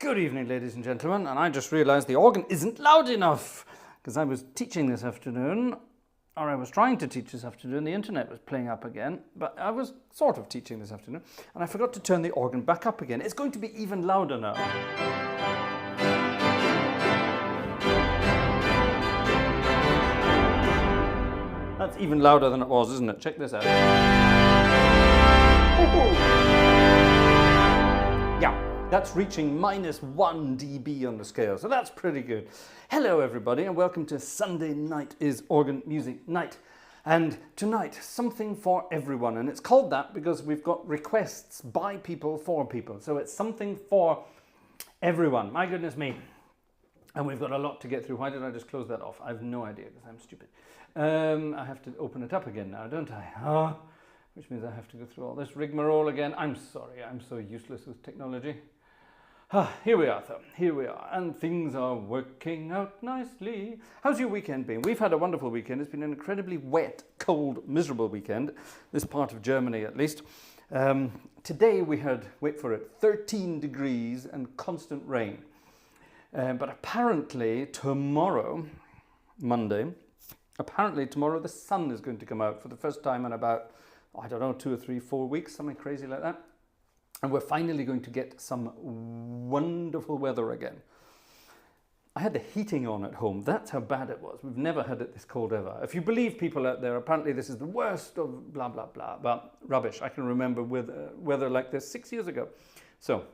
Good evening, ladies and gentlemen, and I just realised the organ isn't loud enough because I was teaching this afternoon, or I was trying to teach this afternoon. The internet was playing up again, but I was sort of teaching this afternoon, and I forgot to turn the organ back up again. It's going to be even louder now. That's even louder than it was, isn't it? Check this out. Yeah, that's reaching -1 dB on the scale, so that's pretty good. Hello everybody, and welcome to Sunday Night is Organ Music Night. And tonight, something for everyone, and it's called that because we've got requests by people for people. So it's something for everyone. My goodness me. And we've got a lot to get through. Why did I just close that off? I have no idea because I'm stupid. I have to open it up again now, don't I? Which means I have to go through all this rigmarole again. I'm sorry, I'm so useless with technology. Here we are though, here we are, and things are working out nicely. How's your weekend been? We've had a wonderful weekend. It's been an incredibly wet, cold, miserable weekend, this part of Germany at least. Today we had, wait for it, 13 degrees and constant rain. But apparently tomorrow, Monday, apparently tomorrow the sun is going to come out for the first time in about, I don't know, 2 or 3, 4 weeks, something crazy like that. And we're finally going to get some wonderful weather again. I had the heating on at home. That's how bad it was. We've never had it this cold ever. If you believe people out there, apparently this is the worst of blah, blah, blah. But rubbish. I can remember with weather like this 6 years ago. So,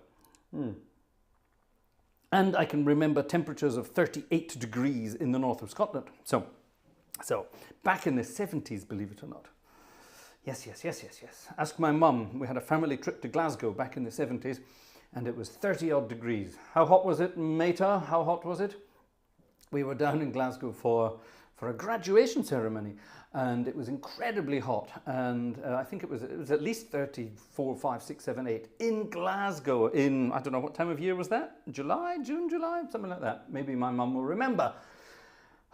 and I can remember temperatures of 38 degrees in the north of Scotland. So back in the 70s, believe it or not. Yes. Ask my mum. We had a family trip to Glasgow back in the 70s, and it was 30 odd degrees. How hot was it, Mater? How hot was it? We were down in Glasgow for a graduation ceremony, and it was incredibly hot. And I think it was at least 34, 5, 6, 7, 8 in Glasgow in, I don't know, what time of year was that? July, June, July, something like that. Maybe my mum will remember.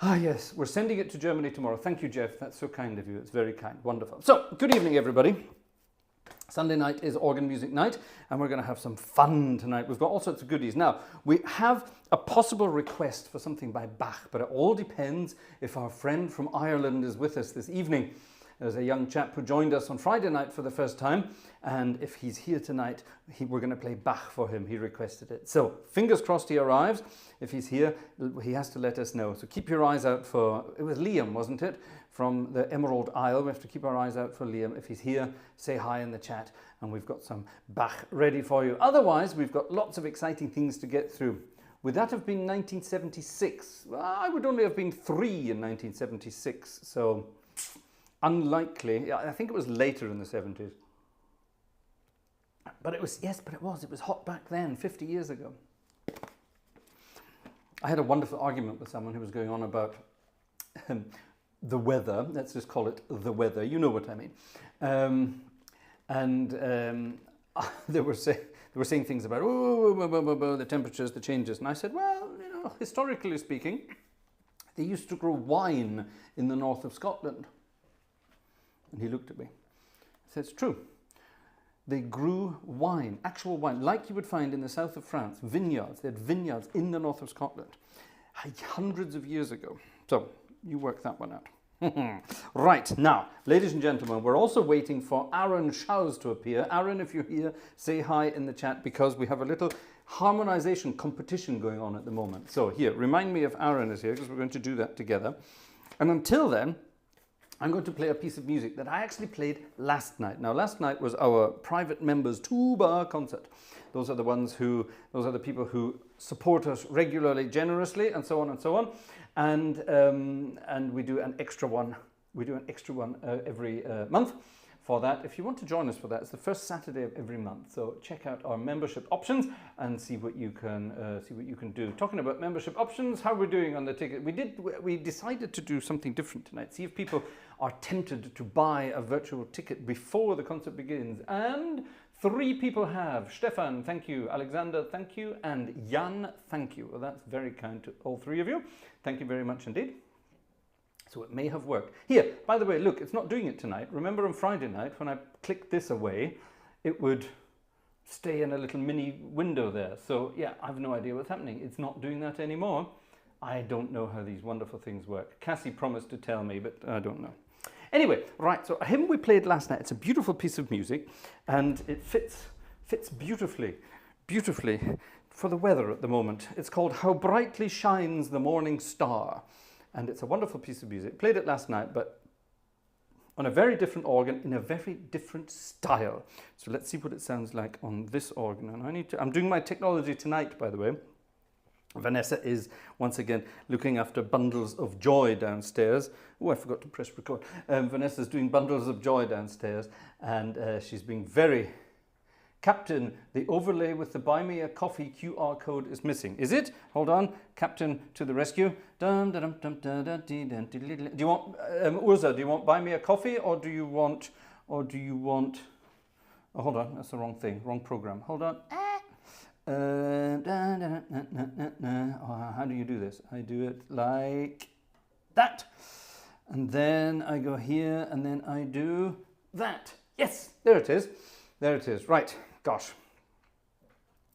Yes, we're sending it to Germany tomorrow. Thank you, Jeff. That's so kind of you. It's very kind. Wonderful. So, good evening, everybody. Sunday night is Organ Music Night, and we're going to have some fun tonight. We've got all sorts of goodies. Now, we have a possible request for something by Bach, but it all depends if our friend from Ireland is with us this evening. There's a young chap who joined us on Friday night for the first time, and if he's here tonight, we're going to play Bach for him. He requested it. So, fingers crossed he arrives. If he's here, he has to let us know. So keep your eyes out for, it was Liam, wasn't it? From the Emerald Isle. We have to keep our eyes out for Liam. If he's here, say hi in the chat, and we've got some Bach ready for you. Otherwise, we've got lots of exciting things to get through. Would that have been 1976? Well, I would only have been 3 in 1976, so unlikely. I think it was later in the 70s. But it was, yes, but it was hot back then, 50 years ago. I had a wonderful argument with someone who was going on about the weather. Let's just call it the weather. You know what I mean. They were saying things about the temperatures, the changes, and I said, well, you know, historically speaking, they used to grow wine in the north of Scotland. And he looked at me. He said, it's true. They grew wine, actual wine, like you would find in the south of France, vineyards. They had vineyards in the north of Scotland hundreds of years ago. So you work that one out. Right, now, ladies and gentlemen, we're also waiting for Aaron Schaus to appear. Aaron, if you're here, say hi in the chat because we have a little harmonization competition going on at the moment. So here, remind me if Aaron is here because we're going to do that together. And until then, I'm going to play a piece of music that I actually played last night. Now, last night was our private members tuba concert. Those are the people who support us regularly, generously, and so on and so on. And we do an extra one. We do an extra one every month for that. If you want to join us for that, it's the first Saturday of every month. So check out our membership options and see what you can do. Talking about membership options, how we're doing on the ticket. We decided to do something different tonight. See if people are tempted to buy a virtual ticket before the concert begins. And 3 people have. Stefan, thank you. Alexander, thank you. And Jan, thank you. Well, that's very kind to all 3 of you. Thank you very much indeed. So it may have worked. Here, by the way, look, it's not doing it tonight. Remember on Friday night when I clicked this away, it would stay in a little mini window there. So yeah, I have no idea what's happening. It's not doing that anymore. I don't know how these wonderful things work. Cassie promised to tell me, but I don't know. Anyway, right, so a hymn we played last night. It's a beautiful piece of music, and it fits beautifully for the weather at the moment. It's called How Brightly Shines the Morning Star, and it's a wonderful piece of music. Played it last night, but on a very different organ in a very different style. So let's see what it sounds like on this organ. And I'm doing my technology tonight, by the way. Vanessa is once again looking after bundles of joy downstairs. Oh, I forgot to press record. Vanessa's doing bundles of joy downstairs, and she's being very... Captain, the overlay with the Buy Me a Coffee QR code is missing. Is it? Hold on. Captain to the rescue. Do you want, Urza, do you want Buy Me a Coffee, or do you want, oh, hold on, that's the wrong thing, wrong program. Hold on. How do you do this? I do it like that. And then I go here, and then I do that. Yes, there it is. There it is. Right. Gosh.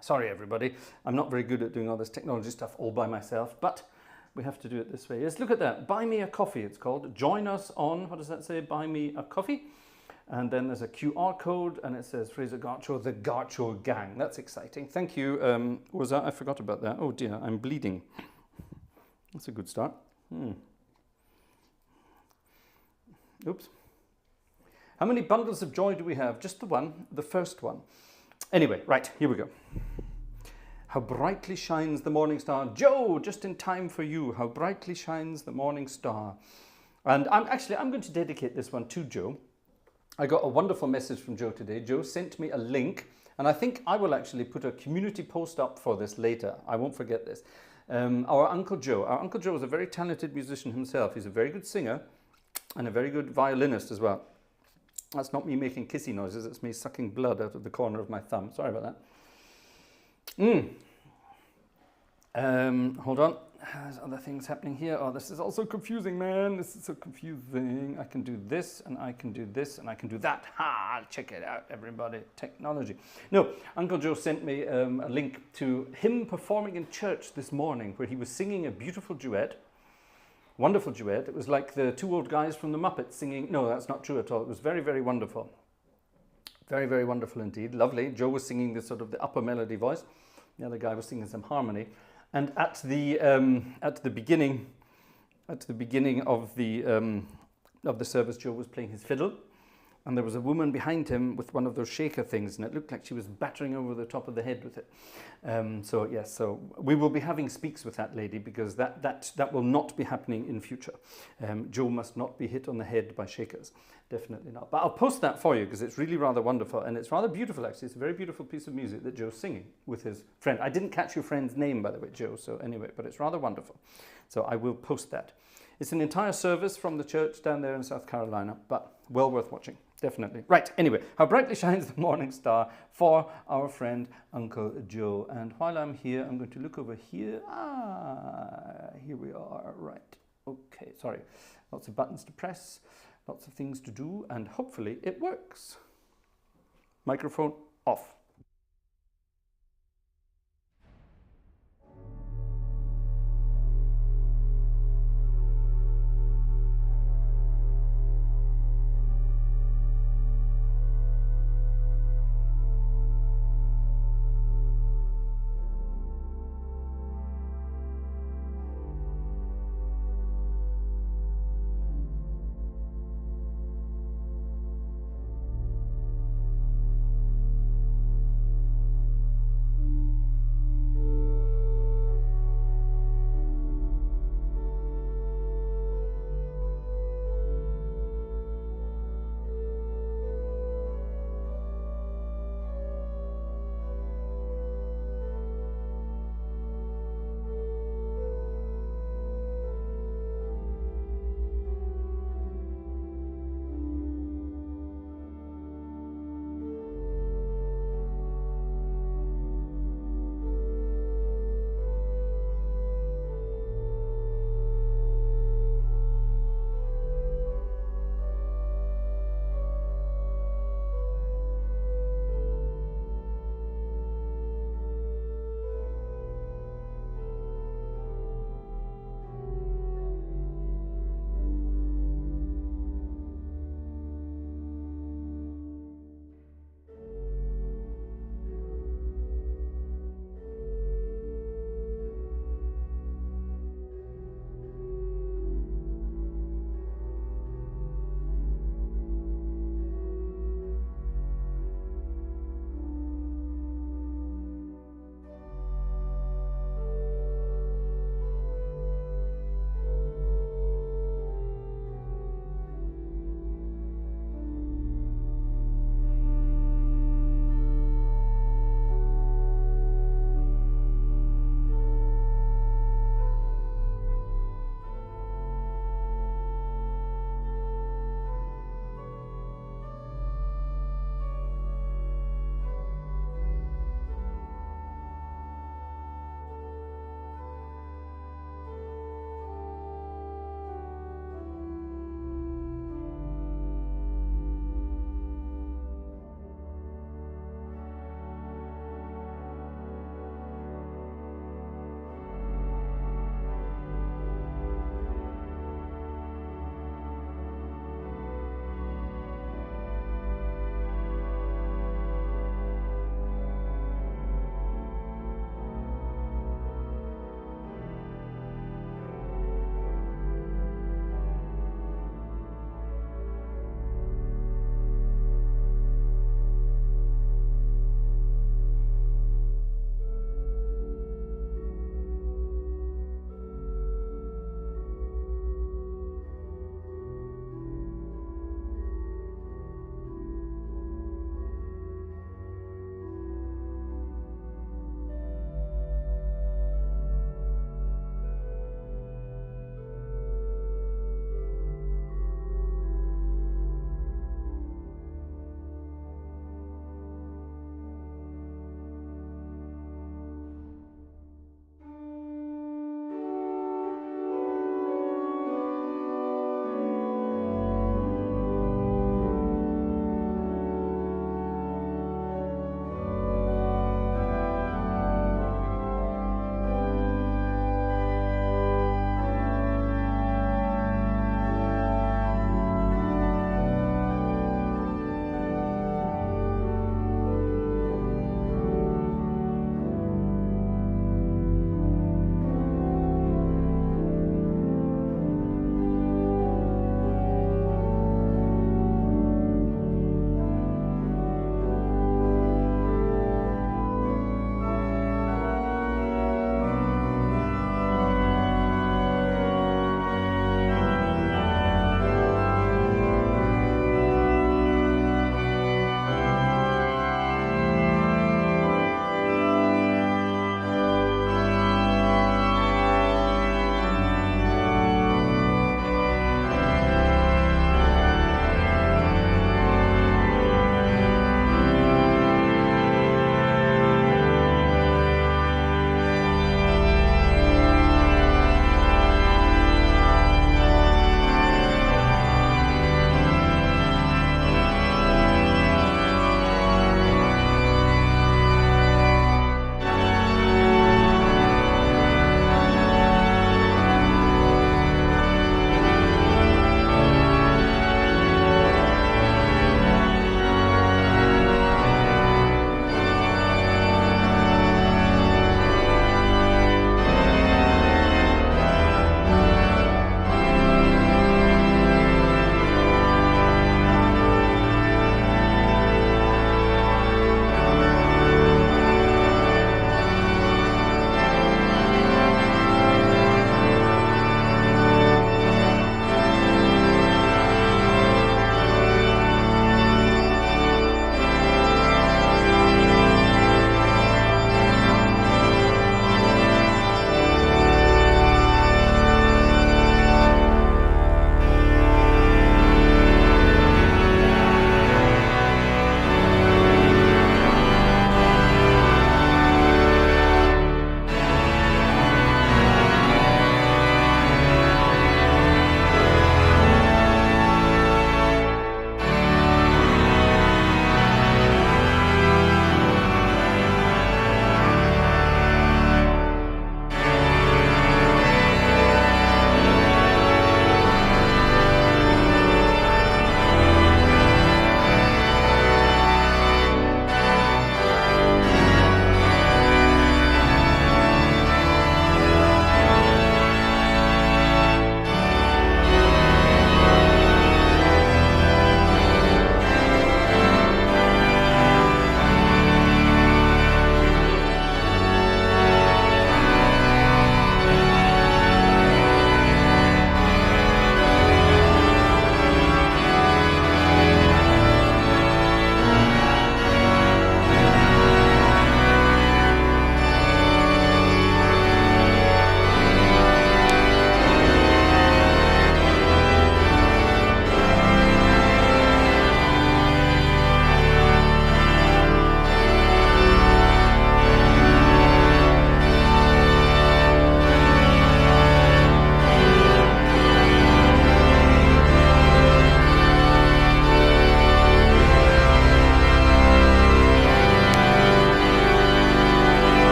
Sorry, everybody. I'm not very good at doing all this technology stuff all by myself, but we have to do it this way. Yes, look at that. Buy Me a Coffee, it's called. Join us on, what does that say? Buy Me a Coffee. And then there's a QR code, and it says Fraser Gartshore, the Gartshore Gang. That's exciting. Thank you. I forgot about that. Oh dear, I'm bleeding. That's a good start. Oops. How many bundles of joy do we have? Just the one, the first one. Anyway, right, here we go. How brightly shines the morning star. Joe, just in time for you. How brightly shines the morning star. And I'm going to dedicate this one to Joe. I got a wonderful message from Joe today. Joe sent me a link, and I think I will actually put a community post up for this later. I won't forget this. Our Uncle Joe is a very talented musician himself. He's a very good singer and a very good violinist as well. That's not me making kissy noises, it's me sucking blood out of the corner of my thumb. Sorry about that. Hold on. There's other things happening here. Oh, this is also confusing, man. This is so confusing. I can do this, and I can do this, and I can do that. Ha! Check it out, everybody. Technology. No, Uncle Joe sent me a link to him performing in church this morning, where he was singing a beautiful duet. Wonderful duet. It was like the two old guys from the Muppets singing. No, that's not true at all. It was very, very wonderful. Very, very wonderful indeed. Lovely. Joe was singing this sort of the upper melody voice. The other guy was singing some harmony. And at the beginning of the service, Joe was playing his fiddle, and there was a woman behind him with one of those shaker things, and it looked like she was battering over the top of the head with it. So yes, so we will be having speaks with that lady, because that will not be happening in future. Joe must not be hit on the head by shakers, definitely not. But I'll post that for you, because it's really rather wonderful, and it's rather beautiful actually. It's a very beautiful piece of music that Joe's singing with his friend. I didn't catch your friend's name, by the way, Joe. So anyway, but it's rather wonderful. So I will post that. It's an entire service from the church down there in South Carolina, but well worth watching. Definitely. Right, anyway, how brightly shines the morning star for our friend Uncle Joe. And while I'm here, I'm going to look over here. Here we are. Right. Okay, sorry. Lots of buttons to press, lots of things to do, and hopefully it works. Microphone off.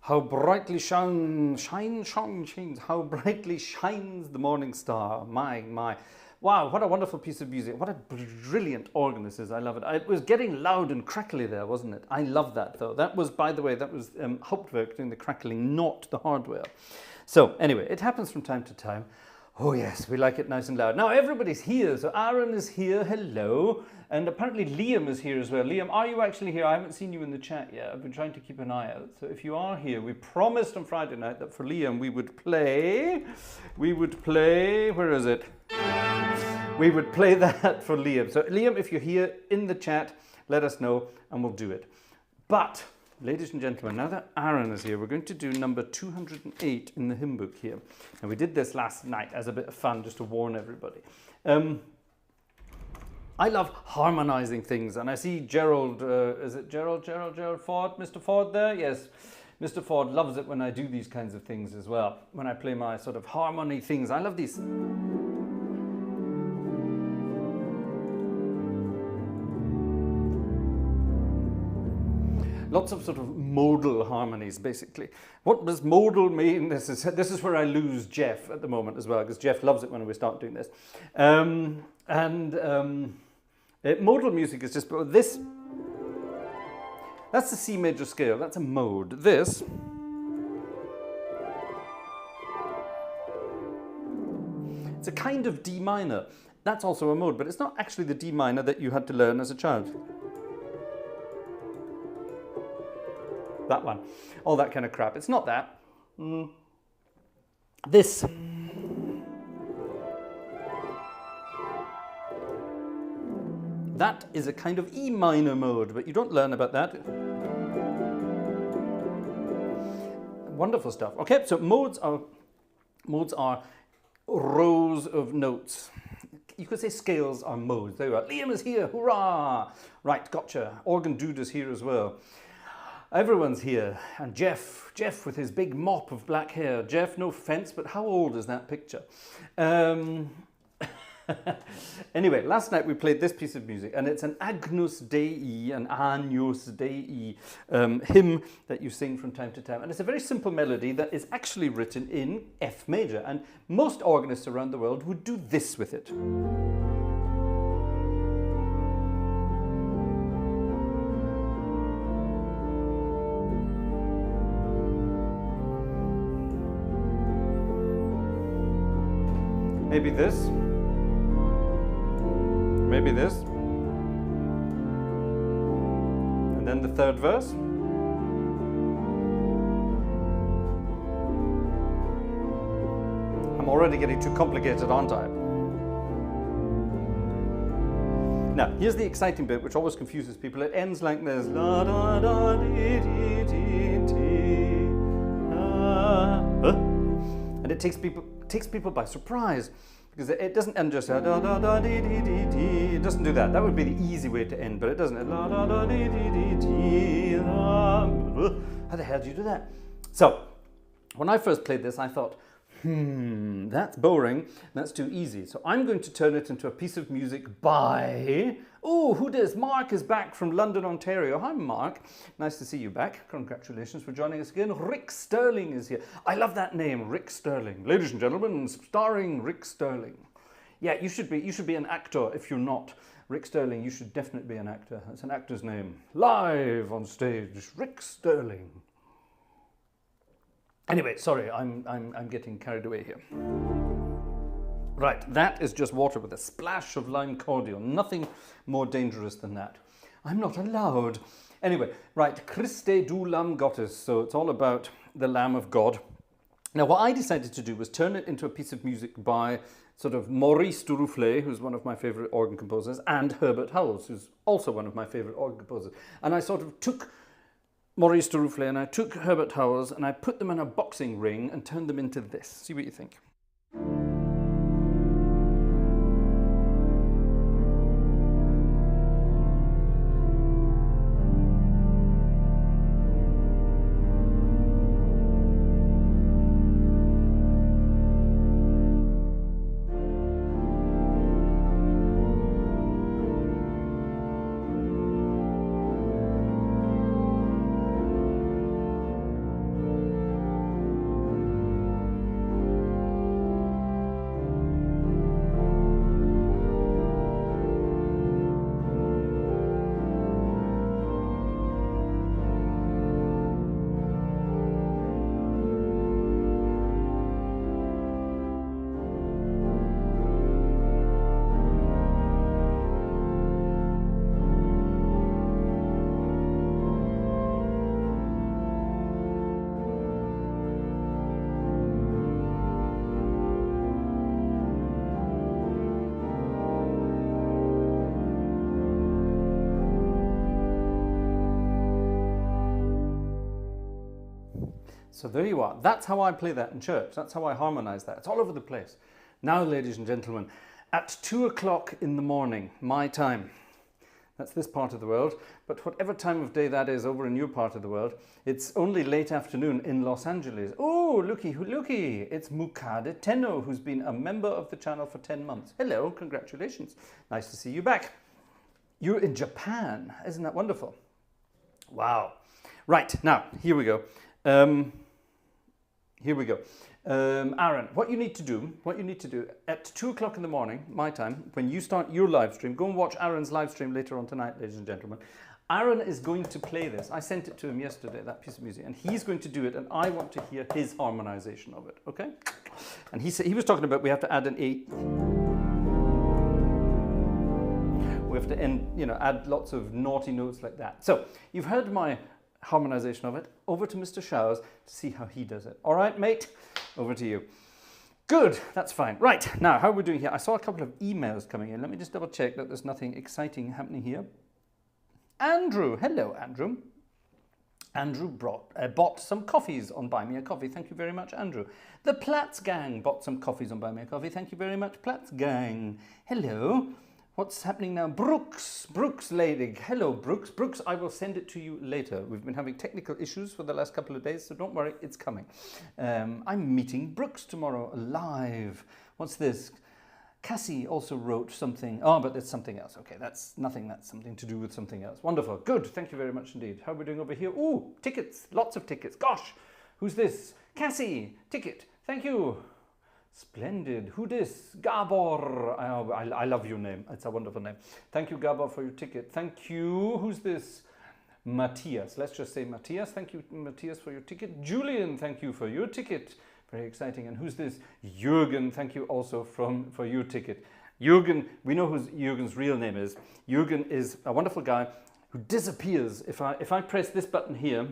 How brightly shines how brightly shines the morning star. My. Wow, what a wonderful piece of music. What a brilliant organ this is. I love it. It was getting loud and crackly there, wasn't it? I love that, though. That was, by the way, that was Hauptwerk doing the crackling, not the hardware. So, anyway, it happens from time to time. Oh, yes, we like it nice and loud. Now, everybody's here. So, Aaron is here. Hello. And apparently Liam is here as well. Liam, are you actually here? I haven't seen you in the chat yet. I've been trying to keep an eye out. So if you are here, we promised on Friday night that for Liam we would play, where is it? We would play that for Liam. So Liam, if you're here in the chat, let us know and we'll do it. But, ladies and gentlemen, now that Aaron is here, we're going to do number 208 in the hymn book here. And we did this last night as a bit of fun, just to warn everybody. I love harmonizing things, and I see Gerald, is it Gerald Ford, Mr. Ford there? Yes, Mr. Ford loves it when I do these kinds of things as well, when I play my sort of harmony things. I love these. Lots of sort of modal harmonies, basically. What does modal mean? This is where I lose Jeff at the moment as well, because Jeff loves it when we start doing this. Modal music is just this. That's the C major scale. That's a mode. This it's a kind of D minor. That's also a mode, but it's not actually the D minor that you had to learn as a child. That one, all that kind of crap. It's not that. This. That is a kind of E minor mode, but you don't learn about that. Wonderful stuff. Okay, so modes are rows of notes. You could say scales are modes. There you are. Liam is here. Hurrah! Right, gotcha. Organ Dude is here as well. Everyone's here. And Jeff with his big mop of black hair. Jeff, no offense, but how old is that picture? Anyway, last night we played this piece of music, and it's an Agnus Dei, an Agnus Dei hymn that you sing from time to time. And it's a very simple melody that is actually written in F major. And most organists around the world would do this with it. Maybe this. Maybe this. And then the third verse. I'm already getting too complicated, aren't I? Now, here's the exciting bit, which always confuses people. It ends like this. La, da, da, dee, dee, dee, dee, and it takes people by surprise. Because it doesn't end just da da da dee dee dee dee. It doesn't do that. That would be the easy way to end, but it doesn't. La da da dee dee dee dee. How the hell do you do that? So, when I first played this, I thought, that's boring. That's too easy. So I'm going to turn it into a piece of music by. Oh, who does? Mark is back from London, Ontario. Hi, Mark. Nice to see you back. Congratulations for joining us again. Rick Sterling is here. I love that name, Rick Sterling. Ladies and gentlemen, starring Rick Sterling. Yeah, you should be an actor if you're not. Rick Sterling, you should definitely be an actor. That's an actor's name. Live on stage, Rick Sterling. Anyway, sorry, I'm getting carried away here. Right, that is just water with a splash of lime cordial. Nothing more dangerous than that. I'm not allowed. Anyway, right, Christe du Lamm Gottes. So it's all about the Lamb of God. Now, what I decided to do was turn it into a piece of music by sort of Maurice Duruflé, who's one of my favorite organ composers, and Herbert Howells, who's also one of my favorite organ composers. And I sort of took Maurice Duruflé and I took Herbert Howells and I put them in a boxing ring and turned them into this. See what you think. So there you are. That's how I play that in church. That's how I harmonize that. It's all over the place. Now, ladies and gentlemen, at 2 o'clock in the morning, my time, that's this part of the world, but whatever time of day that is over in your part of the world, it's only late afternoon in Los Angeles. Oh, looky, it's Mukade Tenno, who's been a member of the channel for 10 months. Hello, congratulations. Nice to see you back. You're in Japan. Isn't that wonderful? Wow. Right, now, here we go. Aaron, what you need to do at 2 o'clock in the morning, my time, when you start your live stream, go and watch Aaron's live stream later on tonight, ladies and gentlemen. Aaron is going to play this. I sent it to him yesterday, that piece of music, and he's going to do it, and I want to hear his harmonization of it, okay? And he said, he was talking about we have to add an A. We have to add lots of naughty notes like that. So you've heard my harmonization of it. Over to Mr. Showers to see how he does it. All right, mate? Over to you. Good, that's fine. Right, now, how are we doing here? I saw a couple of emails coming in. Let me just double check that there's nothing exciting happening here. Andrew, hello, Andrew. Andrew bought some coffees on Buy Me a Coffee. Thank you very much, Andrew. The Platz Gang bought some coffees on Buy Me a Coffee. Thank you very much, Platz Gang. Hello. What's happening now? Brooks Ledig. Hello, Brooks. Brooks, I will send it to you later. We've been having technical issues for the last couple of days, so don't worry, it's coming. I'm meeting Brooks tomorrow live. What's this? Cassie also wrote something. Oh, but it's something else. Okay, that's nothing. That's something to do with something else. Wonderful. Good. Thank you very much indeed. How are we doing over here? Ooh, tickets. Lots of tickets. Gosh, who's this? Cassie, ticket. Thank you. Splendid. Who this? Gabor. I love your name. It's a wonderful name. Thank you, Gabor, for your ticket. Thank you. Who's this? Matthias. Let's just say Matthias. Thank you, Matthias, for your ticket. Julian, thank you for your ticket. Very exciting. And who's this? Jürgen. Thank you also for your ticket. Jürgen, we know who Jürgen's real name is. Jürgen is a wonderful guy who disappears. If I press this button here,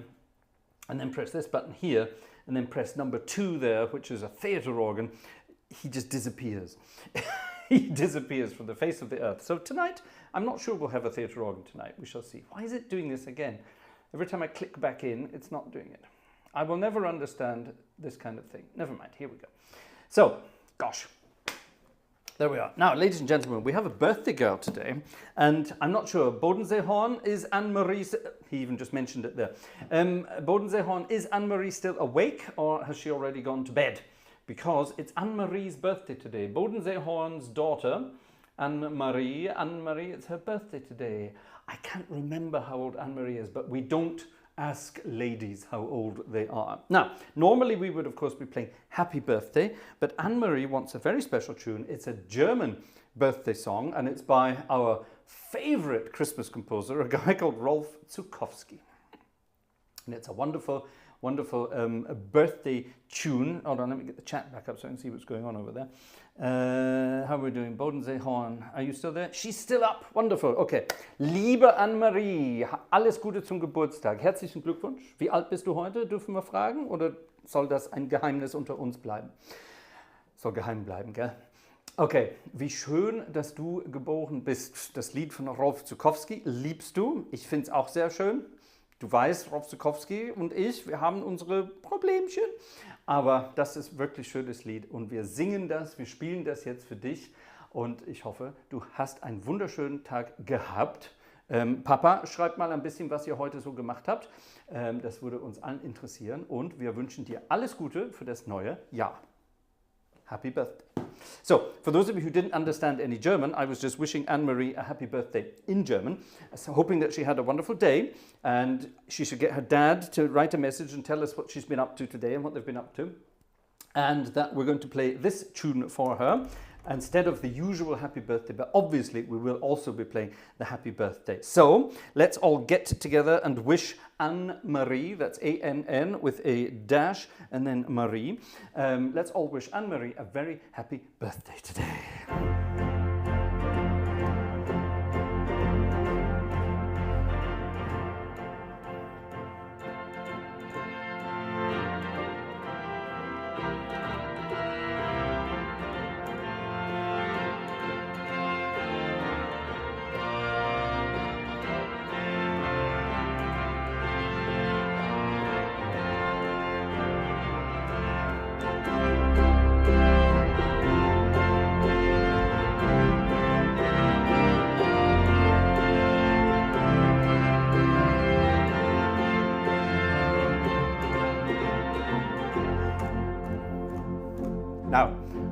and then press this button here, and then press number 2 there, which is a theatre organ, he just disappears. He disappears from the face of the earth. So tonight, I'm not sure we'll have a theatre organ tonight. We shall see. Why is it doing this again? Every time I click back in, it's not doing it. I will never understand this kind of thing. Never mind, here we go. So, gosh, there we are. Now, ladies and gentlemen, we have a birthday girl today, and I'm not sure. Bodensee-Horn, is Anne-Marie, he even just mentioned it there. Bodensee-Horn, is Anne-Marie still awake, or has she already gone to bed? Because it's Anne-Marie's birthday today. Bodensee-Horn's daughter, Anne-Marie, it's her birthday today. I can't remember how old Anne-Marie is, but we don't ask ladies how old they are. Now, normally we would of course be playing Happy Birthday, but Anne-Marie wants a very special tune. It's a German birthday song, and it's by our favorite Christmas composer, a guy called Rolf Zukowski. And it's a wonderful, wonderful birthday tune. Hold on, let me get the chat back up so I can see what's going on over there. How are we doing? Bodensee-Horn, are you still there? She's still up. Wonderful. Okay. Liebe Anne-Marie, alles Gute zum Geburtstag. Herzlichen Glückwunsch. Wie alt bist du heute? Dürfen wir fragen? Oder soll das ein Geheimnis unter uns bleiben? Soll geheim bleiben, gell? Okay. Wie schön, dass du geboren bist. Das Lied von Rolf Zukowski liebst du. Ich finde es auch sehr schön. Du weißt, Rolf Zukowski und ich, wir haben unsere Problemchen. Aber das ist wirklich schönes Lied und wir singen das, wir spielen das jetzt für dich und ich hoffe, du hast einen wunderschönen Tag gehabt. Papa, schreibt mal ein bisschen, was ihr heute so gemacht habt. Das würde uns allen interessieren und wir wünschen dir alles Gute für das neue Jahr. Happy birthday. So, for those of you who didn't understand any German, I was just wishing Anne-Marie a happy birthday in German, so hoping that she had a wonderful day, and she should get her dad to write a message and tell us what she's been up to today and what they've been up to, and that we're going to play this tune for her instead of the usual happy birthday, but obviously we will also be playing the happy birthday. So let's all get together and wish Anne-Marie, that's A-N-N with a dash and then Marie. Let's all wish Anne-Marie a very happy birthday today. Now,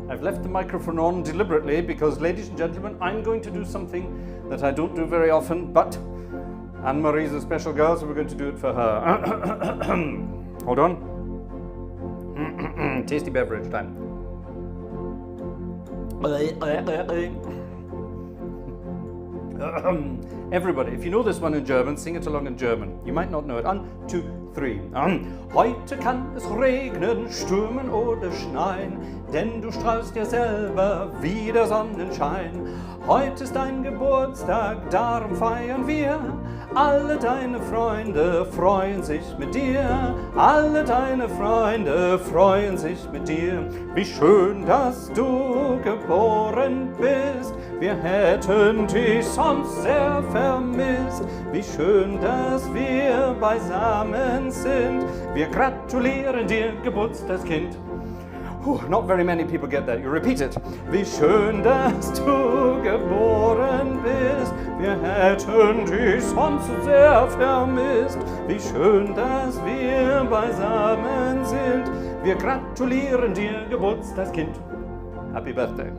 I've left the microphone on deliberately because, ladies and gentlemen, I'm going to do something that I don't do very often, but Anne-Marie's a special girl, so we're going to do it for her. Hold on. Tasty beverage time. Everybody, if you know this one in German, sing it along in German. You might not know it. 1, 2, 3. Heute kann es regnen, stürmen oder schneien, denn du strahlst ja selber wie der Sonnenschein. Heute ist dein Geburtstag, darum feiern wir. Alle deine Freunde freuen sich mit dir. Alle deine Freunde freuen sich mit dir. Wie schön, dass du geboren bist. Wir hätten dich sonst sehr vermisst. Wie schön, dass wir beisammen sind. Wir gratulieren dir, Geburtstagskind. Not very many people get that. You repeat it. Wie schön, dass du geboren bist. Wir hätten dich sonst sehr vermisst. Wie schön, dass wir beisammen sind. Wir gratulieren dir, Geburtstagskind. Happy Birthday.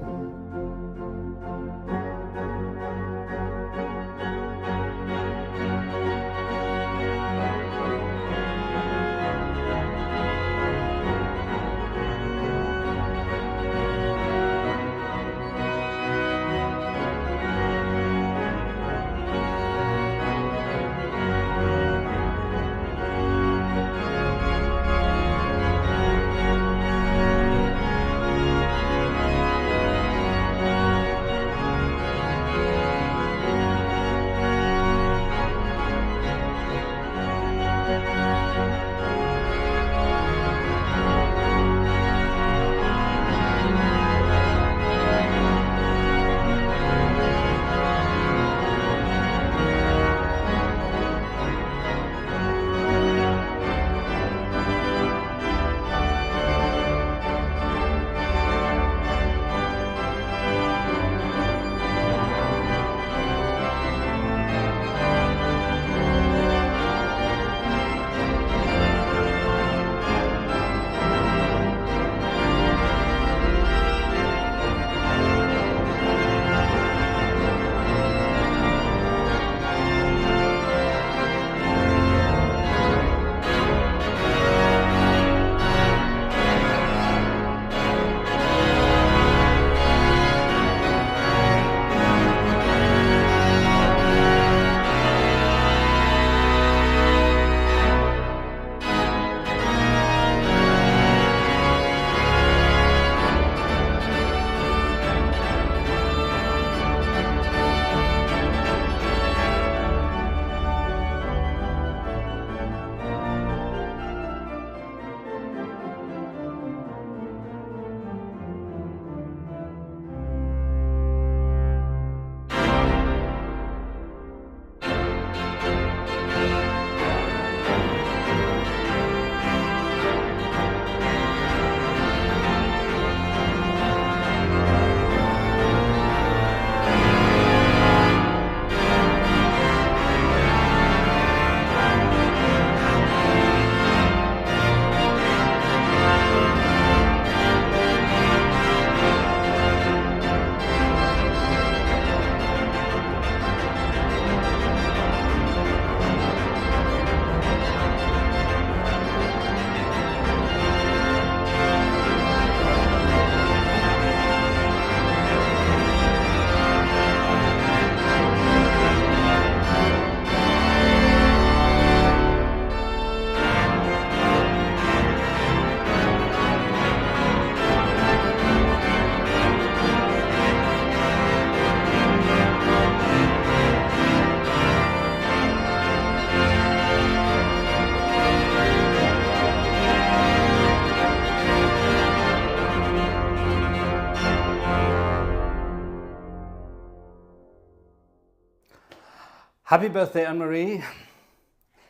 Happy birthday, Anne-Marie.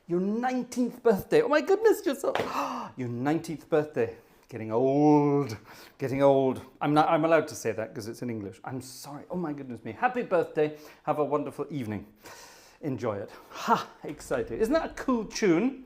Your 19th birthday. Oh my goodness, you're so... Your 19th birthday. Getting old. Getting old. I'm allowed to say that because it's in English. I'm sorry. Oh my goodness me. Happy birthday. Have a wonderful evening. Enjoy it. Ha! Exciting. Isn't that a cool tune?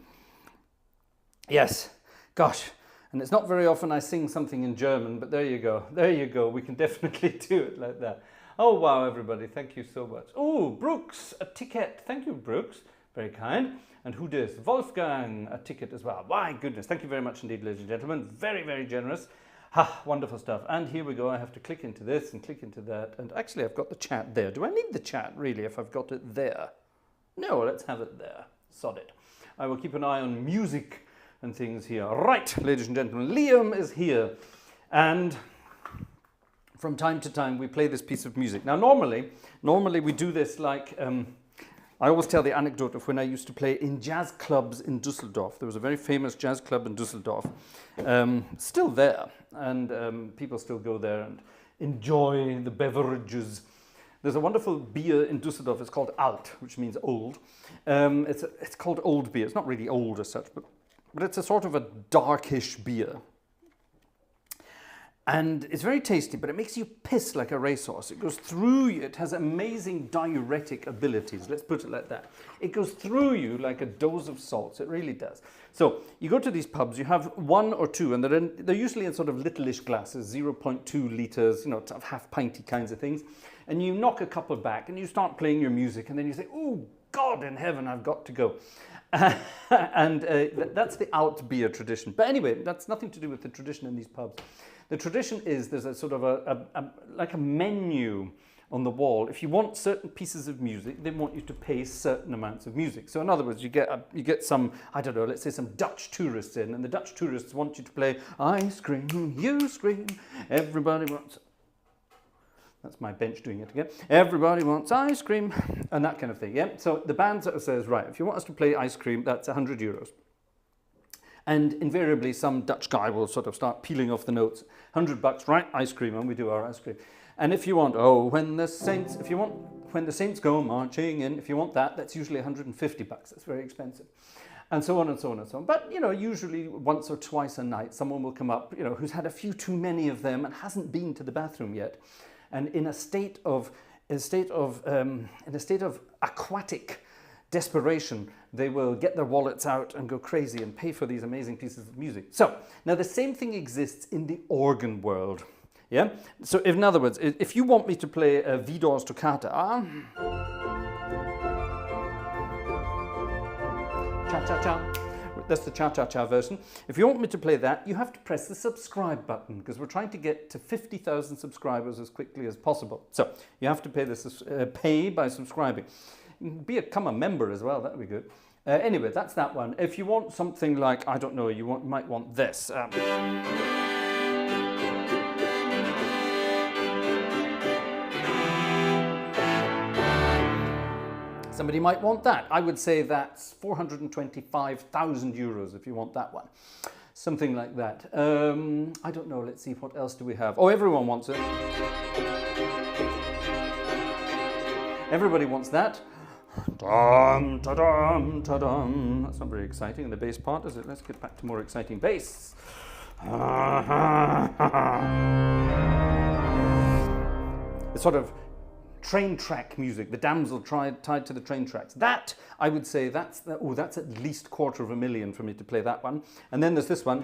Yes. Gosh. And it's not very often I sing something in German, but there you go. There you go. We can definitely do it like that. Oh, wow, everybody. Thank you so much. Oh, Brooks, a ticket. Thank you, Brooks. Very kind. And who does? Wolfgang, a ticket as well. My goodness. Thank you very much indeed, ladies and gentlemen. Very, very generous. Ha, wonderful stuff. And here we go. I have to click into this and click into that. And actually, I've got the chat there. Do I need the chat, really, if I've got it there? No, let's have it there. Sod it. I will keep an eye on music and things here. Right, ladies and gentlemen, Liam is here. And from time to time, we play this piece of music. Now, normally we do this like... I always tell the anecdote of when I used to play in jazz clubs in Düsseldorf. There was a very famous jazz club in Düsseldorf, still there, and people still go there and enjoy the beverages. There's a wonderful beer in Düsseldorf. It's called Alt, which means old. It's called old beer. It's not really old as such, but it's a sort of a darkish beer. And it's very tasty, but it makes you piss like a racehorse. It goes through you. It has amazing diuretic abilities. Let's put it like that. It goes through you like a dose of salts. It really does. So you go to these pubs, you have one or two, and they're usually in sort of littleish glasses, 0.2 litres, you know, half-pinty kinds of things. And you knock a couple back, and you start playing your music, and then you say, oh, God in heaven, I've got to go. And that's the Alt beer tradition. But anyway, that's nothing to do with the tradition in these pubs. The tradition is there's a sort of like a menu on the wall. If you want certain pieces of music, they want you to pay certain amounts of music. So in other words, you get some, I don't know, let's say some Dutch tourists in, and the Dutch tourists want you to play I scream, you scream, everybody wants... That's my bench doing it again. Everybody wants ice cream, and that kind of thing, yeah? So the band sort of says, right, if you want us to play ice cream, that's 100 euros. And invariably, some Dutch guy will sort of start peeling off the notes. 100 bucks, right, ice cream, and we do our ice cream. And if you want, when the saints go marching in, if you want that, that's usually 150 bucks. That's very expensive. And so on and so on and so on. But, you know, usually once or twice a night, someone will come up, you know, who's had a few too many of them and hasn't been to the bathroom yet. And in a state of aquatic desperation, they will get their wallets out and go crazy and pay for these amazing pieces of music. So now the same thing exists in the organ world. Yeah. So in other words, if you want me to play a Widor's toccata, cha-cha-cha. That's the cha-cha-cha version. If you want me to play that, you have to press the subscribe button because we're trying to get to 50,000 subscribers as quickly as possible. So you have to pay by subscribing. Become a member as well, that would be good. Anyway, that's that one. If you want something like, I don't know, you might want this. Somebody might want that. I would say that's 425,000 euros if you want that one. Something like that. I don't know, let's see, what else do we have? Oh, everyone wants it. Everybody wants that. Dum, ta-dum, ta-dum. That's not very exciting in the bass part, is it? Let's get back to more exciting bass. It's sort of train track music, the damsel tied to the train tracks. That, I would say, that's at least $250,000 for me to play that one. And then there's this one.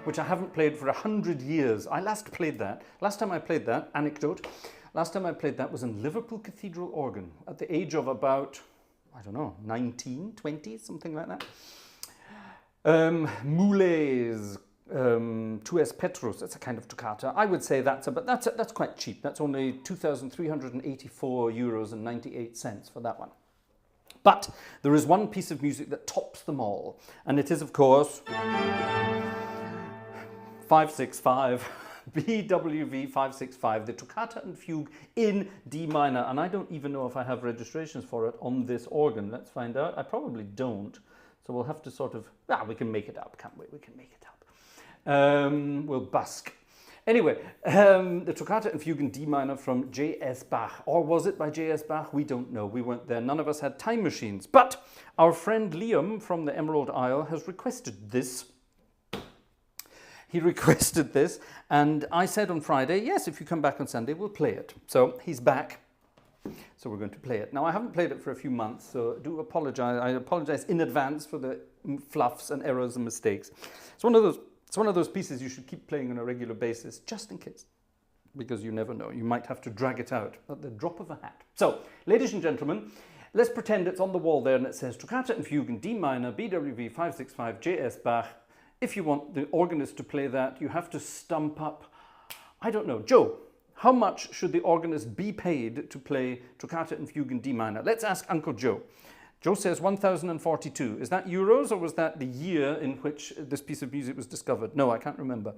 Which I haven't played for 100 years. I last time I played that, anecdote, last time I played that was in Liverpool Cathedral organ at the age of about, I don't know, 19, 20, something like that. Moulet's Tu Petrus, that's a kind of toccata. I would say that's quite cheap. That's only 2,384 euros and 98 cents for that one. But there is one piece of music that tops them all, and it is, of course, 565, BWV 565, the Toccata and Fugue in D minor. And I don't even know if I have registrations for it on this organ. Let's find out. I probably don't. So we'll have to sort of, we can make it up, can't we? We can make it up. We'll busk. Anyway, the Toccata and Fugue in D minor from J.S. Bach. Or was it by J.S. Bach? We don't know. We weren't there. None of us had time machines. But our friend Liam from the Emerald Isle has requested this. he requested this, and I said on Friday, yes, if you come back on Sunday, we'll play it. So he's back. So we're going to play it. Now, I haven't played it for a few months, so do apologize. I apologize in advance for the fluffs and errors and mistakes. It's one of those pieces you should keep playing on a regular basis, just in case, because you never know. You might have to drag it out at the drop of a hat. So, ladies and gentlemen, let's pretend it's on the wall there and it says Toccata and Fugue in D minor, BWV 565, J.S. Bach. If you want the organist to play that, you have to stump up, I don't know, Joe. How much should the organist be paid to play Toccata and Fugue in D minor? Let's ask Uncle Joe. Joe says 1,042. Is that euros, or was that the year in which this piece of music was discovered? No, I can't remember.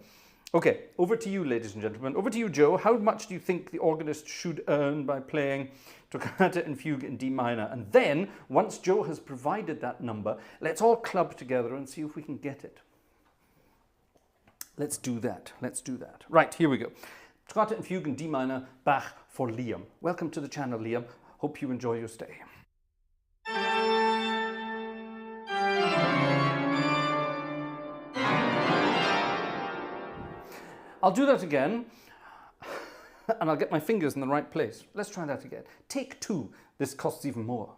Okay, over to you, ladies and gentlemen. Over to you, Joe. How much do you think the organist should earn by playing Toccata and Fugue in D minor? And then, once Joe has provided that number, let's all club together and see if we can get it. Let's do that. Let's do that. Right, here we go. Toccata and Fugue in D minor, Bach for Liam. Welcome to the channel, Liam. Hope you enjoy your stay. I'll do that again, and I'll get my fingers in the right place. Let's try that again. Take 2. This costs even more.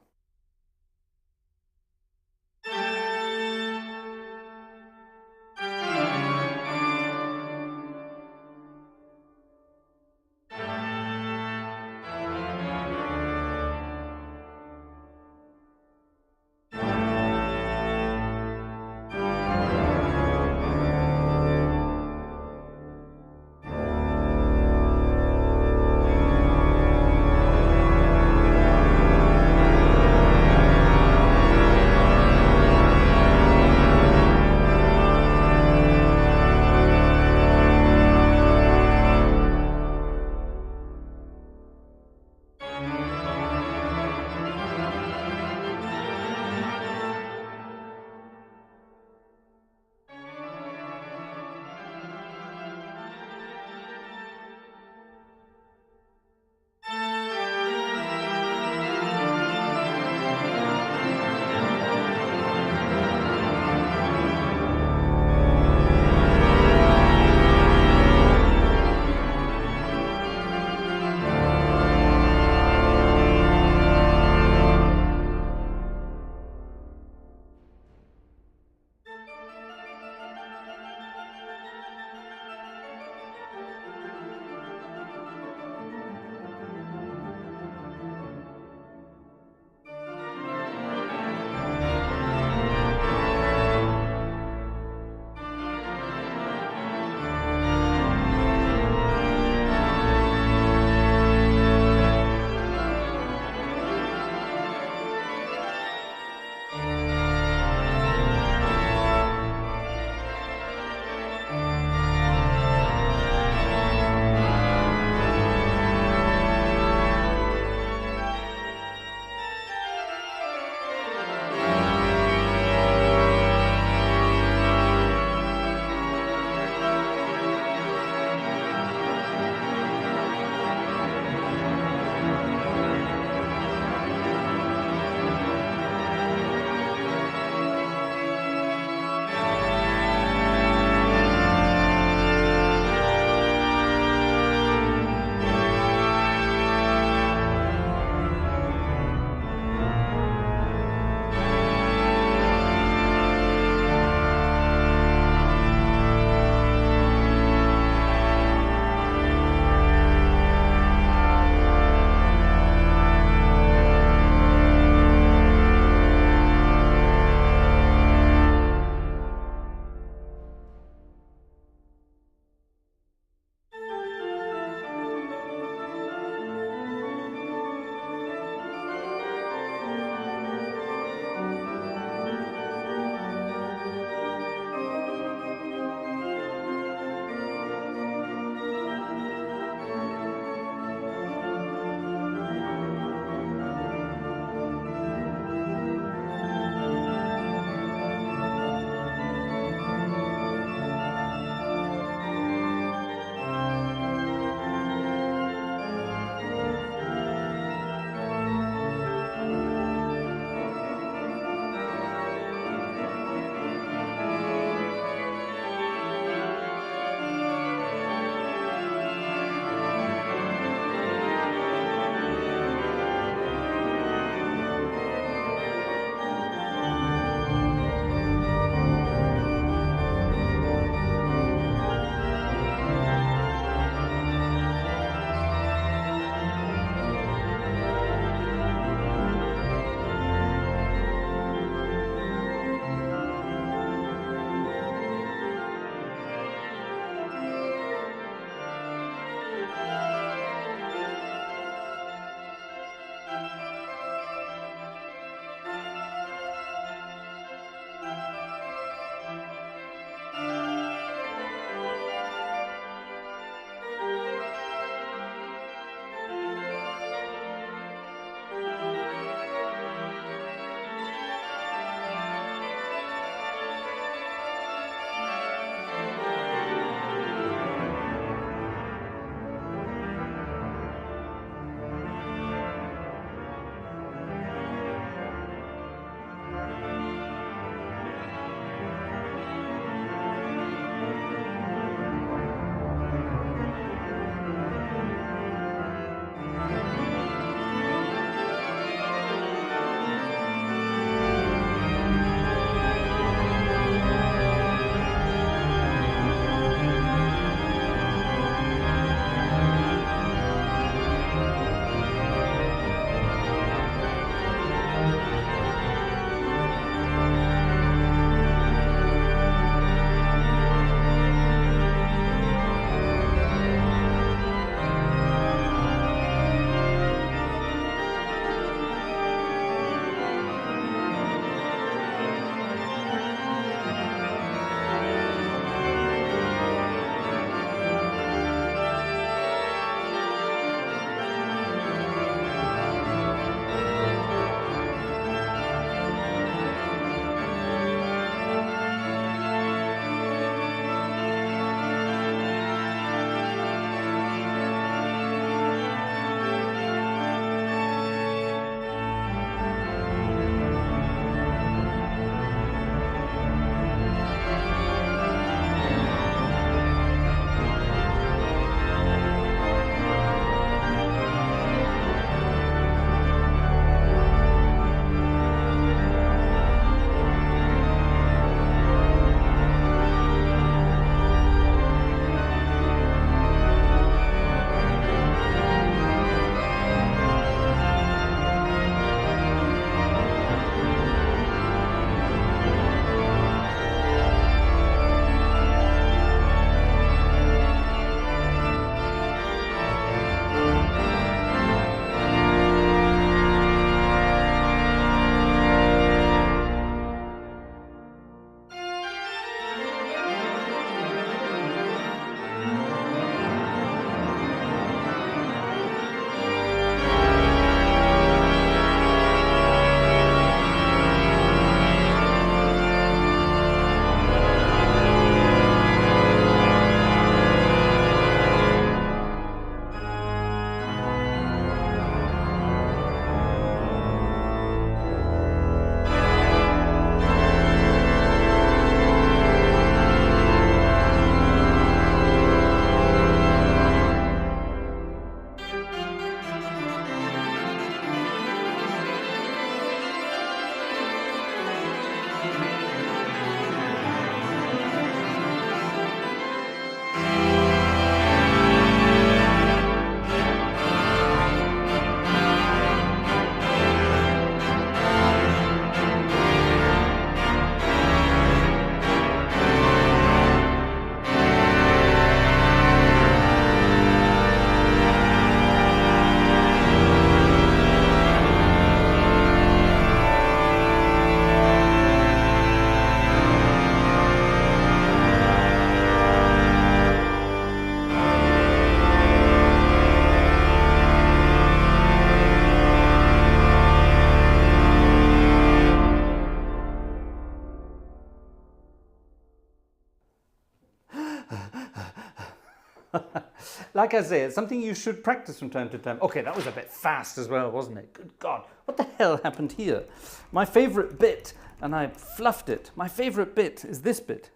Like I say, it's something you should practice from time to time. Okay, that was a bit fast as well, wasn't it? Good God, what the hell happened here? My favorite bit, and I fluffed it. My favorite bit is this bit.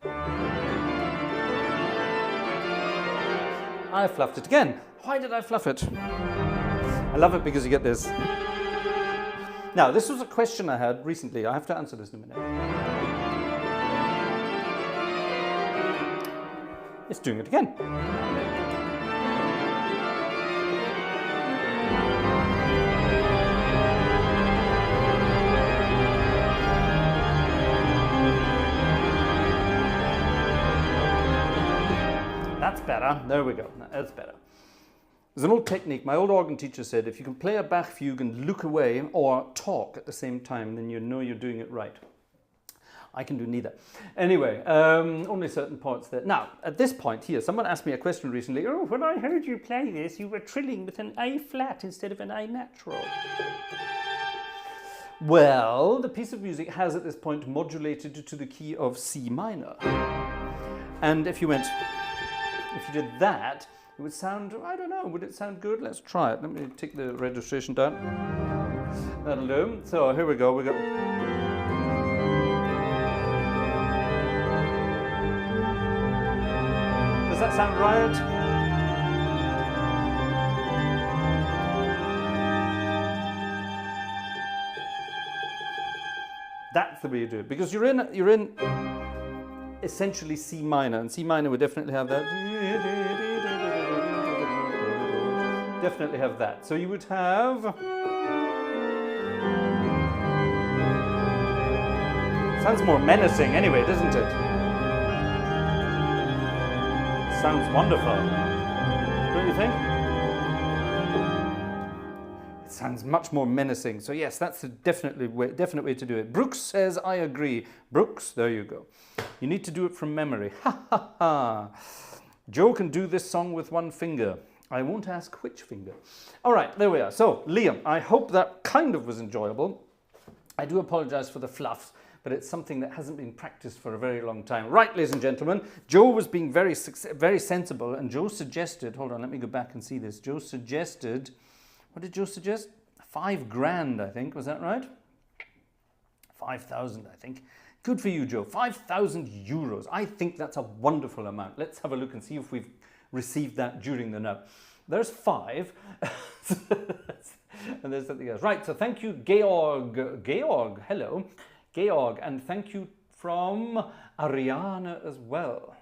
I fluffed it again. Why did I fluff it? I love it because you get this. Now, this was a question I had recently. I have to answer this in a minute. It's doing it again. That's better. There we go. That's better. There's an old technique. My old organ teacher said, if you can play a Bach fugue and look away or talk at the same time, then you know you're doing it right. I can do neither. Anyway, only certain parts there. Now, at this point here, someone asked me a question recently. Oh, when I heard you play this, you were trilling with an A flat instead of an A natural. Well, the piece of music has at this point modulated to the key of C minor. And if you did that, it would sound, I don't know, would it sound good? Let's try it. Let me take the registration down. That'll do. So here we go. We got. Does that sound right? That's the way you do it, because you're in essentially C minor, and C minor would definitely have that. Definitely have that. So you would have. Sounds more menacing anyway, doesn't it? Sounds wonderful, don't you think? It sounds much more menacing. So yes, that's a definite way to do it. Brooks says, I agree. Brooks, there you go. You need to do it from memory. Ha ha ha. Joe can do this song with one finger. I won't ask which finger. All right, there we are. So, Liam, I hope that kind of was enjoyable. I do apologize for the fluffs, but it's something that hasn't been practiced for a very long time. Right, ladies and gentlemen, Joe was being very sensible, and Joe suggested, hold on, let me go back and see this. Joe suggested, what did Joe suggest? 5 grand, I think, was that right? 5,000, I think. Good for you, Joe. 5,000 euros. I think that's a wonderful amount. Let's have a look and see if we've received that during the note. There's 5. And there's something else. Right, so thank you, Georg. Georg, hello. Georg, and thank you from Ariana as well.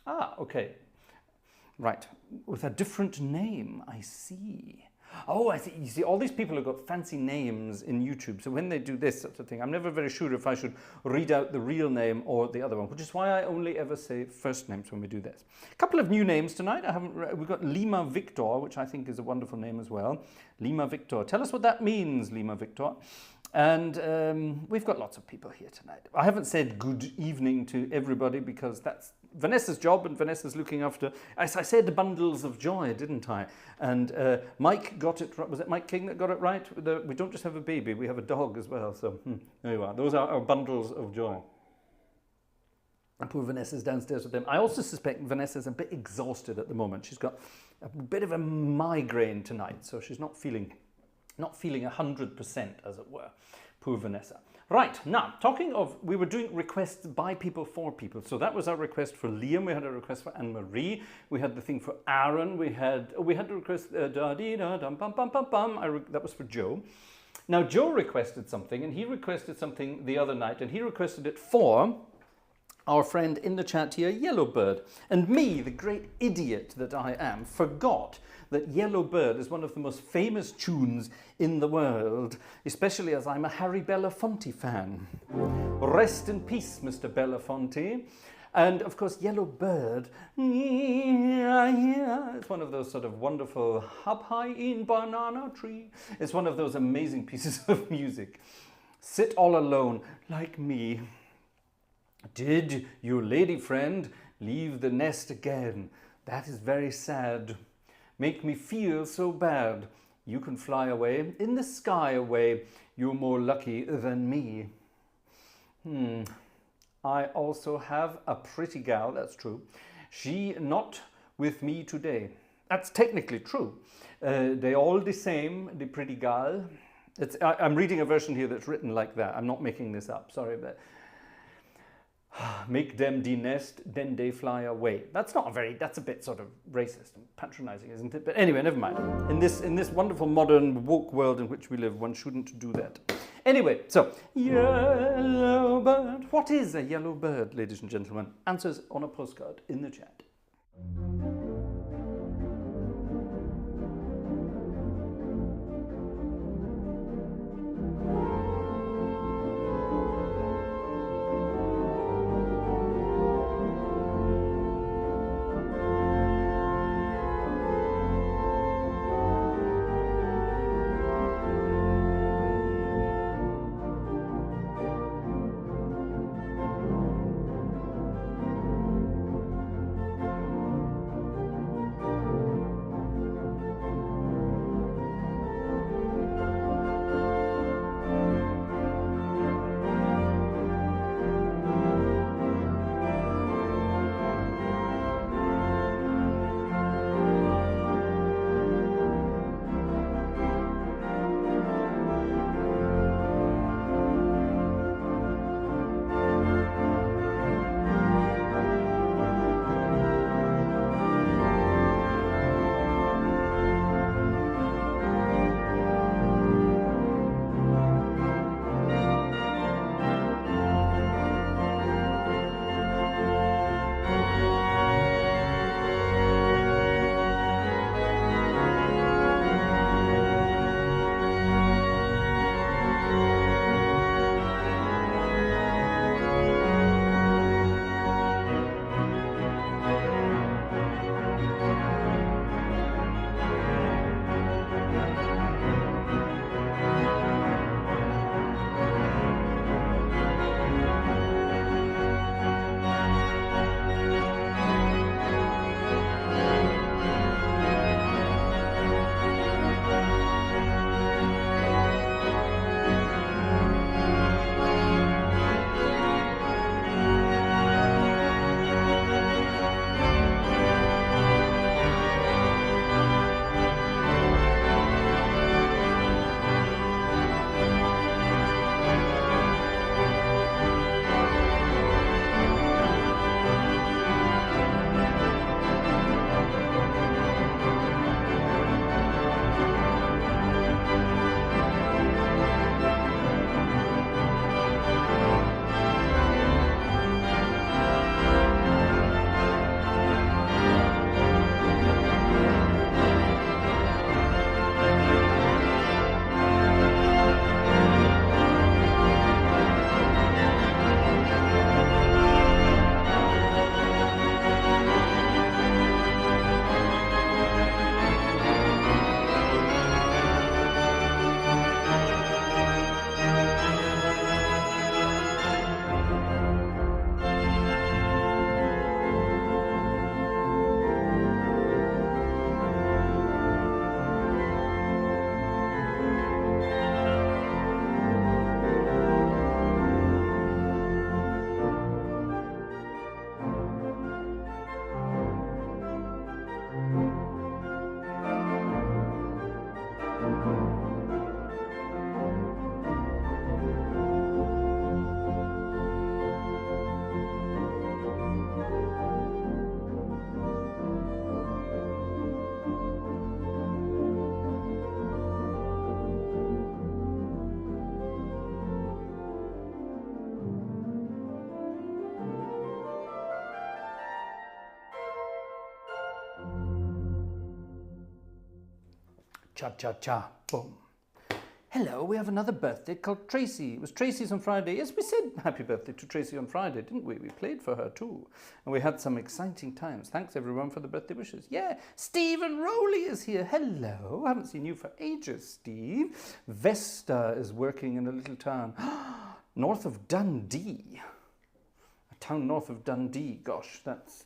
Ah, okay. Right, with a different name, I see. Oh, I see. You see, all these people have got fancy names in YouTube. So when they do this sort of thing, I'm never very sure if I should read out the real name or the other one, which is why I only ever say first names when we do this. A couple of new names tonight. We've got Lima Victor, which I think is a wonderful name as well. Lima Victor. Tell us what that means, Lima Victor. And we've got lots of people here tonight. I haven't said good evening to everybody because that's Vanessa's job, and Vanessa's looking after, as I said, bundles of joy, didn't I? And Mike got it, was it Mike King that got it right? We don't just have a baby, we have a dog as well. So there you are. Those are our bundles of joy. And poor Vanessa's downstairs with them. I also suspect Vanessa's a bit exhausted at the moment. She's got a bit of a migraine tonight, so she's not feeling 100%, as it were. Poor Vanessa. Right, now, talking of, we were doing requests by people for people. So that was our request for Liam. We had a request for Anne-Marie. We had the thing for Aaron. We had the request, that was for Joe. Now, Joe requested something, and he requested something the other night, and he requested it for our friend in the chat here, Yellowbird. And me, the great idiot that I am, forgot that Yellowbird is one of the most famous tunes in the world, especially as I'm a Harry Belafonte fan. Rest in peace, Mr. Belafonte. And of course, Yellowbird, it's one of those sort of wonderful up high in banana tree. It's one of those amazing pieces of music. Sit all alone like me. Did your lady friend leave the nest again? That is very sad. Make me feel so bad. You can fly away, in the sky away. You're more lucky than me. I also have a pretty gal, that's true. She not with me today. That's technically true. They all the same, the pretty gal. I'm reading a version here that's written like that. I'm not making this up, sorry, but make them the nest, then they fly away. That's a bit sort of racist and patronizing, isn't it? But anyway, never mind. In this wonderful modern woke world in which we live, one shouldn't do that. Anyway, so, yellow bird. What is a yellow bird, ladies and gentlemen? Answers on a postcard in the chat. Cha-cha-cha, boom. Hello, we have another birthday called Tracy. It was Tracy's on Friday. Yes, we said happy birthday to Tracy on Friday, didn't we? We played for her too. And we had some exciting times. Thanks everyone for the birthday wishes. Yeah, Stephen Rowley is here. Hello, I haven't seen you for ages, Steve. Vesta is working in a little town north of Dundee. A town north of Dundee. Gosh, that's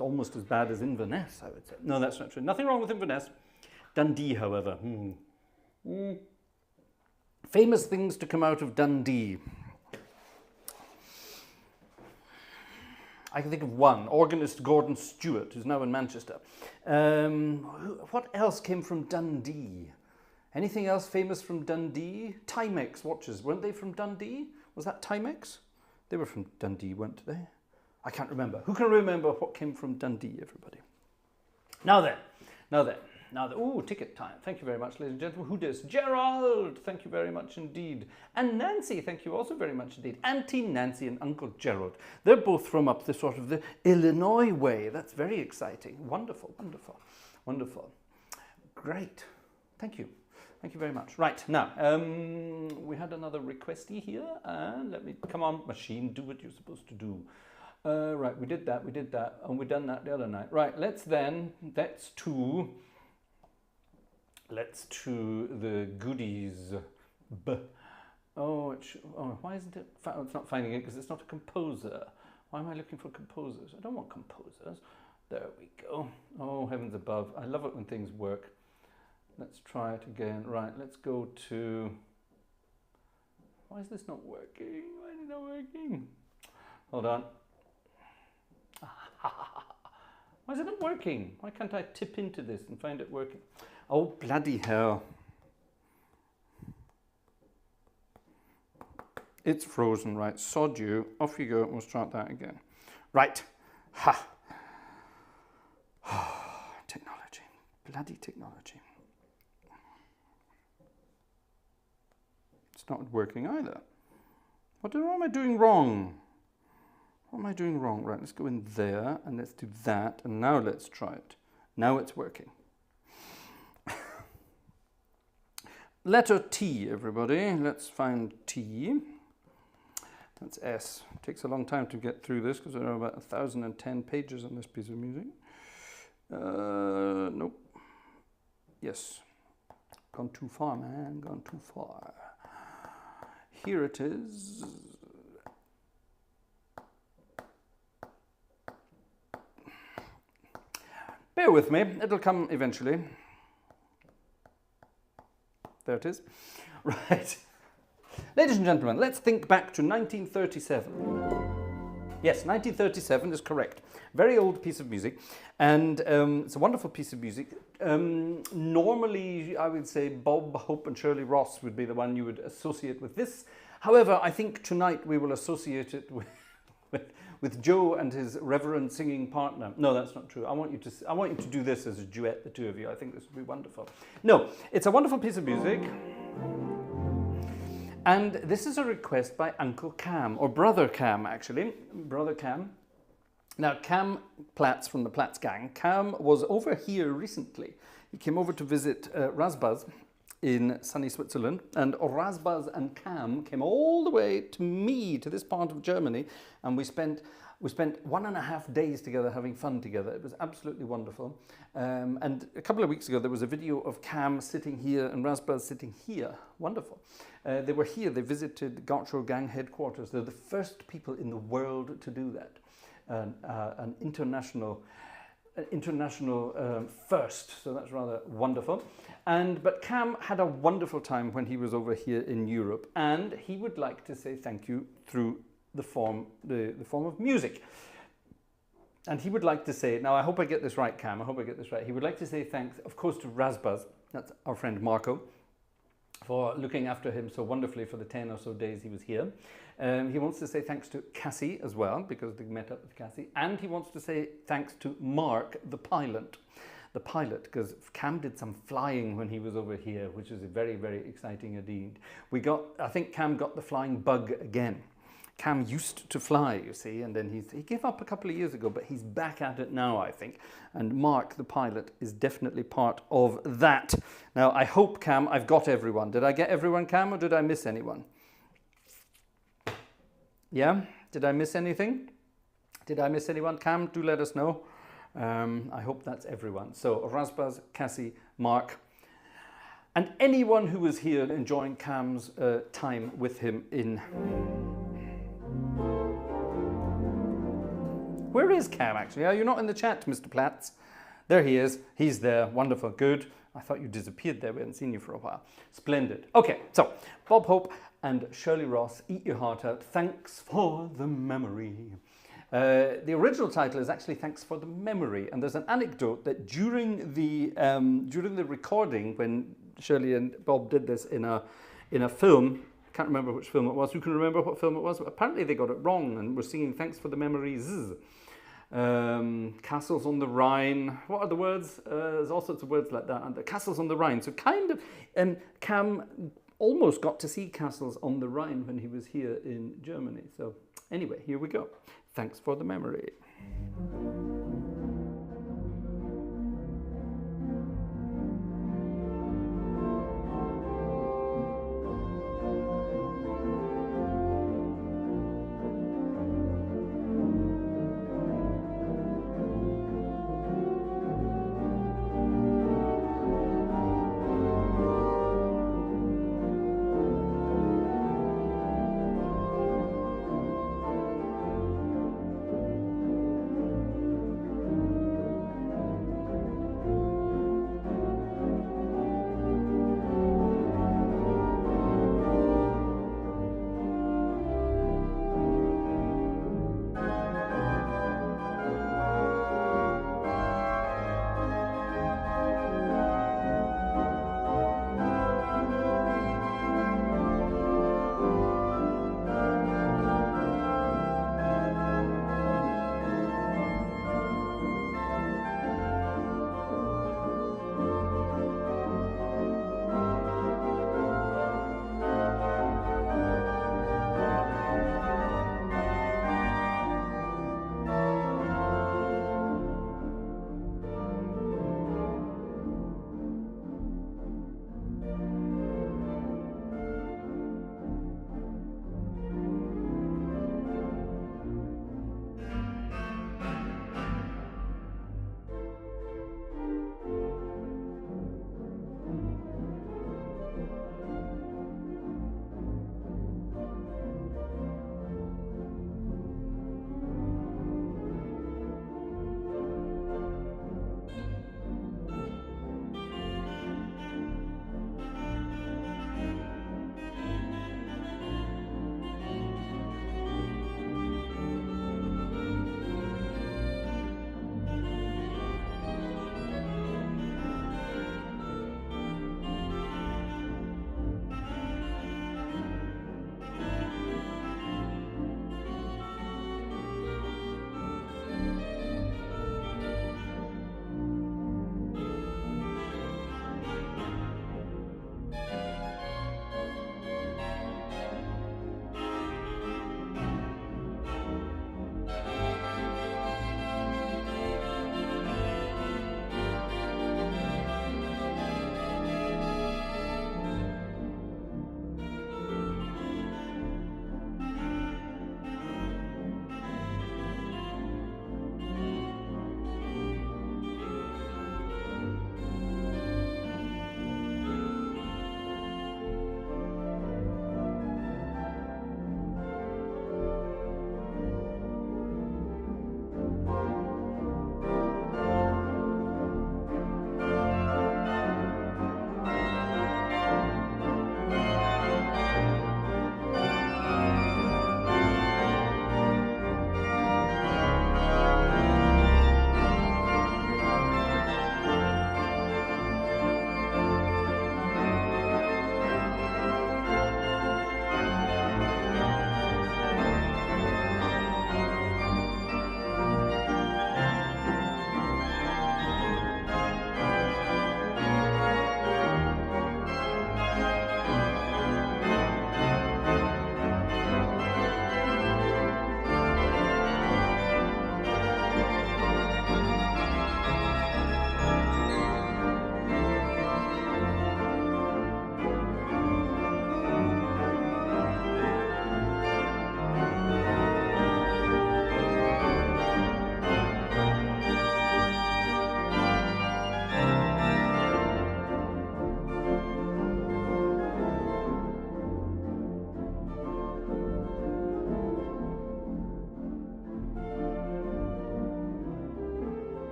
almost as bad as Inverness, I would say. No, that's not true. Nothing wrong with Inverness. Dundee, however. Famous things to come out of Dundee. I can think of one, organist Gordon Stewart, who's now in Manchester. What else came from Dundee? Anything else famous from Dundee? Timex watches, weren't they from Dundee? Was that Timex? They were from Dundee, weren't they? I can't remember. Who can remember what came from Dundee, everybody? Now then. Oh, ticket time. Thank you very much, ladies and gentlemen. Who does? Gerald, thank you very much indeed. And Nancy, thank you also very much indeed. Auntie Nancy and Uncle Gerald. They're both from up the sort of the Illinois way. That's very exciting. Wonderful, wonderful, wonderful. Great. Thank you. Thank you very much. Right, now, we had another requesty here. Let me, come on, machine, do what you're supposed to do. Right, we did that, and we done that the other night. Right, let's to the goodies. Why isn't it? It's not finding it because it's not a composer. Why am I looking for composers? I don't want composers. There we go. Oh, heavens above. I love it when things work. Let's try it again. Right, let's go to... Why is this not working? Why is it not working? Hold on. Why is it not working? Why can't I tip into this and find it working? Oh, bloody hell. It's frozen, right. Sod you. Off you go. We'll start that again. Right. Ha. Technology. Bloody technology. It's not working either. What am I doing wrong? What am I doing wrong? Right, let's go in there and let's do that. And now let's try it. Now it's working. Letter T, everybody. Let's find T. That's S. It takes a long time to get through this because there are about 1,010 pages on this piece of music. Nope. Yes. Gone too far, man. Gone too far. Here it is. Bear with me, it'll come eventually. There it is. Right. Ladies and gentlemen, let's think back to 1937. Yes, 1937 is correct. Very old piece of music, and it's a wonderful piece of music. Normally, I would say Bob Hope and Shirley Ross would be the one you would associate with this. However, I think tonight we will associate it with Joe and his reverend singing partner. No, that's not true. I want you to do this as a duet, the two of you. I think this would be wonderful. No, it's a wonderful piece of music. And this is a request by Uncle Cam, or Brother Cam, actually. Brother Cam. Now, Cam Platz from the Platz gang. Cam was over here recently. He came over to visit Razbaz in sunny Switzerland, and Razbaz and Cam came all the way to me, to this part of Germany, and we spent 1.5 days together having fun together. It was absolutely wonderful. And a couple of weeks ago there was a video of Cam sitting here and Razbaz sitting here. Wonderful. They were here, they visited Gartshore gang headquarters. They're the first people in the world to do that. An international first, so that's rather wonderful. But Cam had a wonderful time when he was over here in Europe, and he would like to say thank you through the form of music. And he would like to say, now I hope I get this right, Cam, I hope I get this right. He would like to say thanks, of course, to Razbaz, that's our friend Marco, for looking after him so wonderfully for the 10 or so days he was here. He wants to say thanks to Cassie as well, because they met up with Cassie. And he wants to say thanks to Mark, the pilot. The pilot, because Cam did some flying when he was over here, which is very, very exciting indeed. I think Cam got the flying bug again. Cam used to fly, you see, and then he gave up a couple of years ago, but he's back at it now, I think. And Mark, the pilot, is definitely part of that. Now, I hope, Cam, I've got everyone. Did I get everyone, Cam, or did I miss anyone? Yeah? Did I miss anything? Did I miss anyone? Cam, do let us know. I hope that's everyone. So, Razbaz, Cassie, Mark, and anyone who was here enjoying Cam's time with him in... Where is Cam, actually? Are you not in the chat, Mr. Platz? There he is. He's there. Wonderful. Good. I thought you disappeared there. We hadn't seen you for a while. Splendid. Okay, so Bob Hope and Shirley Ross, eat your heart out. Thanks for the memory. The original title is actually Thanks for the Memory, and there's an anecdote that during the recording, when Shirley and Bob did this in a film, can't remember which film it was. Who can remember what film it was? Apparently they got it wrong and were singing Thanks for the Memories. Castles on the Rhine. What are the words? There's all sorts of words like that. And the Castles on the Rhine. So kind of, Cam almost got to see Castles on the Rhine when he was here in Germany. So anyway, here we go. Thanks for the Memory.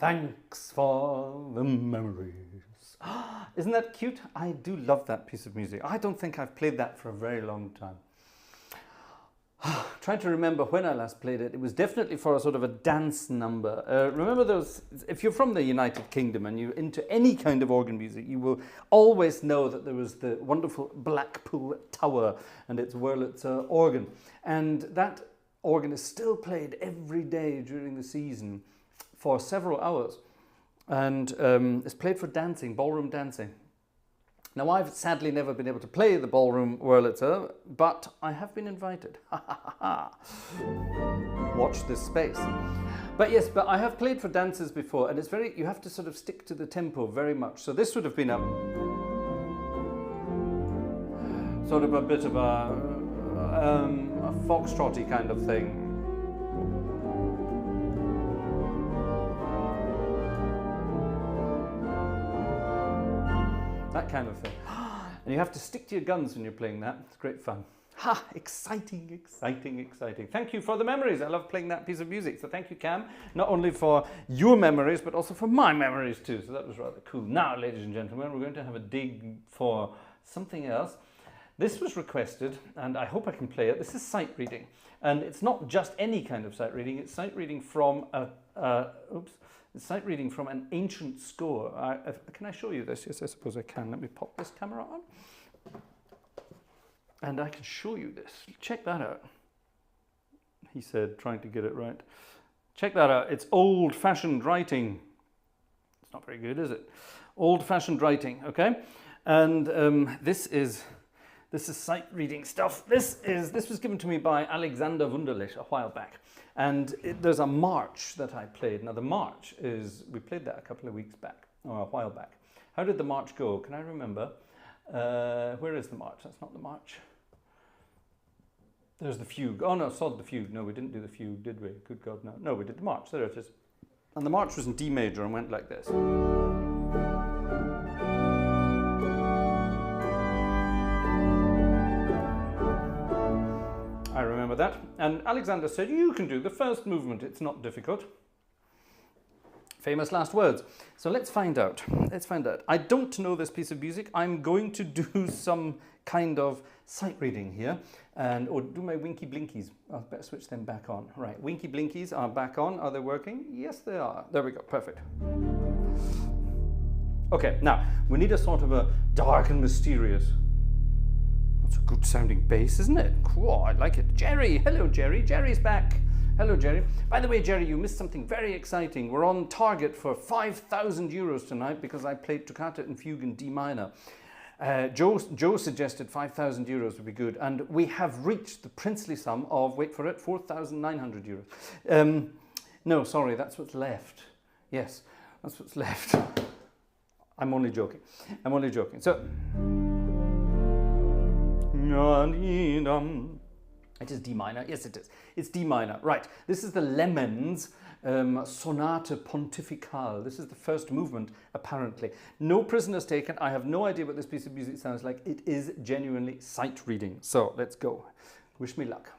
Thanks for the memories. Isn't that cute? I do love that piece of music. I don't think I've played that for a very long time. Trying to remember when I last played it. It was definitely for a sort of a dance number. Remember those, if you're from the United Kingdom and you're into any kind of organ music, you will always know that there was the wonderful Blackpool Tower and its Wurlitzer organ. And that organ is still played every day during the season for several hours. And it's played for dancing, ballroom dancing. Now, I've sadly never been able to play the ballroom Wurlitzer, but I have been invited. Watch this space. But yes, but I have played for dances before, and it's very, you have to sort of stick to the tempo very much. So this would have been a sort of a bit of a foxtrotty kind of thing. That kind of thing. And you have to stick to your guns when you're playing that. It's great fun. Ha! Exciting, exciting, exciting. Thank you for the memories. I love playing that piece of music. So thank you, Cam, not only for your memories, but also for my memories too. So that was rather cool. Now, ladies and gentlemen, we're going to have a dig for something else. This was requested, and I hope I can play it. This is sight reading. And it's not just any kind of sight reading. It's sight reading from It's sight reading from an ancient score. Can I show you this? Yes, I suppose I can. Let me pop this camera on. And I can show you this. Check that out. He said, trying to get it right. Check that out. It's old-fashioned writing. It's not very good, is it? Old-fashioned writing, okay? And this is sight reading stuff. This was given to me by Alexander Wunderlich a while back. And there's a march that I played. Now the march is, we played that a couple of weeks back, or a while back. How did the march go? Can I remember? Where is the march? That's not the march. There's the fugue. Oh no, sod the fugue. No, we didn't do the fugue, did we? Good God, no. No, we did the march. There it is. And the march was in D major and went like this. I remember that. And Alexander said, you can do the first movement. It's not difficult. Famous last words. So let's find out. Let's find out. I don't know this piece of music. I'm going to do some kind of sight reading here, or do my winky blinkies. I'll better switch them back on. Right, winky blinkies are back on. Are they working? Yes, they are. There we go. Perfect. Okay, now we need a sort of a dark and mysterious. That's a good sounding bass, isn't it? Cool, I like it. Jerry, hello Jerry. Jerry's back. Hello Jerry. By the way, Jerry, you missed something very exciting. We're on target for 5,000 euros tonight because I played Toccata and Fugue in D minor. Joe suggested 5,000 euros would be good, and we have reached the princely sum of, wait for it, 4,900 euros. No, sorry, that's what's left. Yes, that's what's left. I'm only joking. I'm only joking. So. It is D minor. Yes, it is. It's D minor. Right. This is the Lemons Sonata Pontificale. This is the first movement, apparently. No prisoners taken. I have no idea what this piece of music sounds like. It is genuinely sight reading. So let's go. Wish me luck.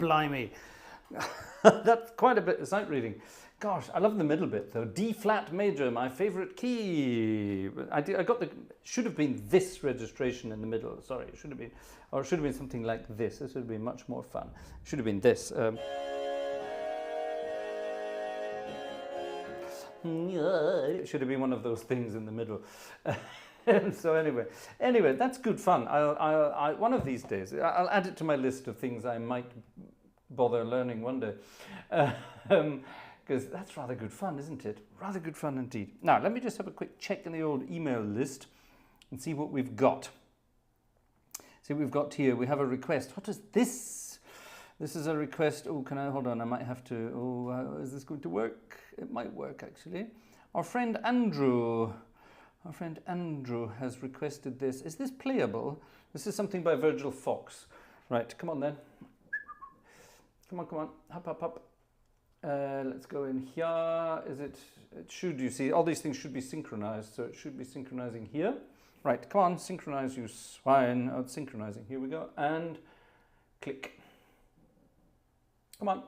blimey. That's quite a bit of sight reading. Gosh, I love the middle bit though. D flat major, my favorite key. I got the, should have been this registration in the middle. Sorry, it should have been, or it should have been something like this. This would have been much more fun. It should have been this. It should have been one of those things in the middle. So anyway, that's good fun. I one of these days, I'll add it to my list of things I might bother learning one day. Because that's rather good fun, isn't it? Rather good fun indeed. Now, let me just have a quick check in the old email list and see what we've got. See what we've got here. We have a request. What is this? This is a request. Oh, can I, hold on, I might have to, oh, is this going to work? It might work, actually. Our friend Andrew has requested this. Is this playable? This is something by Virgil Fox. Right, come on then. Come on, up. Let's go in here. It should, you see, all these things should be synchronized, so it should be synchronizing here. Right, come on, synchronize, you swine. Oh, it's synchronizing. Here we go, and click. Come on.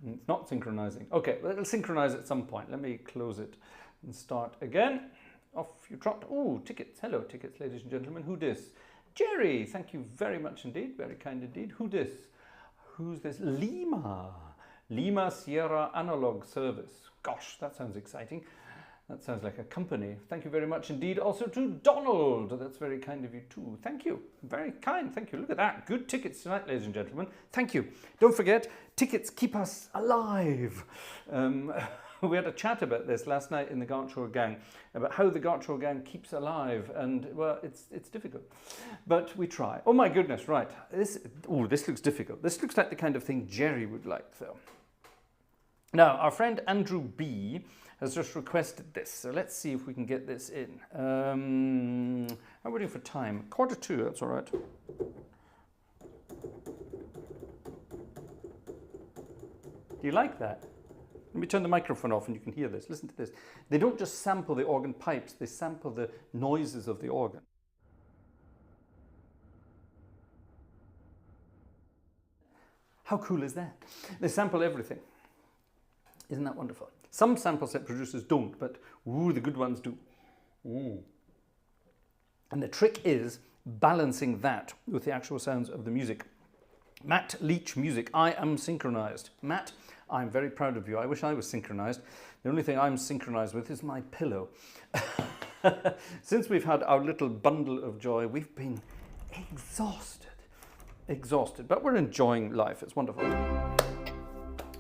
It's not synchronizing. Okay, well, it'll synchronize at some point. Let me close it and start again. Off you trot. Oh, tickets. Hello, tickets, ladies and gentlemen. Who dis? Jerry, thank you very much indeed. Very kind indeed. Who dis? Who's this? Lima Sierra Analog Service. Gosh, that sounds exciting. That sounds like a company. Thank you very much indeed. Also to Donald. That's very kind of you too. Thank you. Very kind. Thank you. Look at that. Good tickets tonight, ladies and gentlemen. Thank you. Don't forget, tickets keep us alive. We had a chat about this last night in the Gartshore gang, about how the Gartshore gang keeps alive, and well, it's difficult, but we try. Oh my goodness, right. This looks difficult. This looks like the kind of thing Jerry would like, though. Now, our friend Andrew B has just requested this, so let's see if we can get this in. I'm waiting for time. 1:45, that's all right. Do you like that? Let me turn the microphone off and you can hear this. Listen to this. They don't just sample the organ pipes, they sample the noises of the organ. How cool is that? They sample everything. Isn't that wonderful? Some sample set producers don't, but ooh, the good ones do. Ooh. And the trick is balancing that with the actual sounds of the music. Matt Leach Music, I am synchronized. Matt, I'm very proud of you. I wish I was synchronized. The only thing I'm synchronized with is my pillow. Since we've had our little bundle of joy, we've been exhausted, but we're enjoying life. It's wonderful.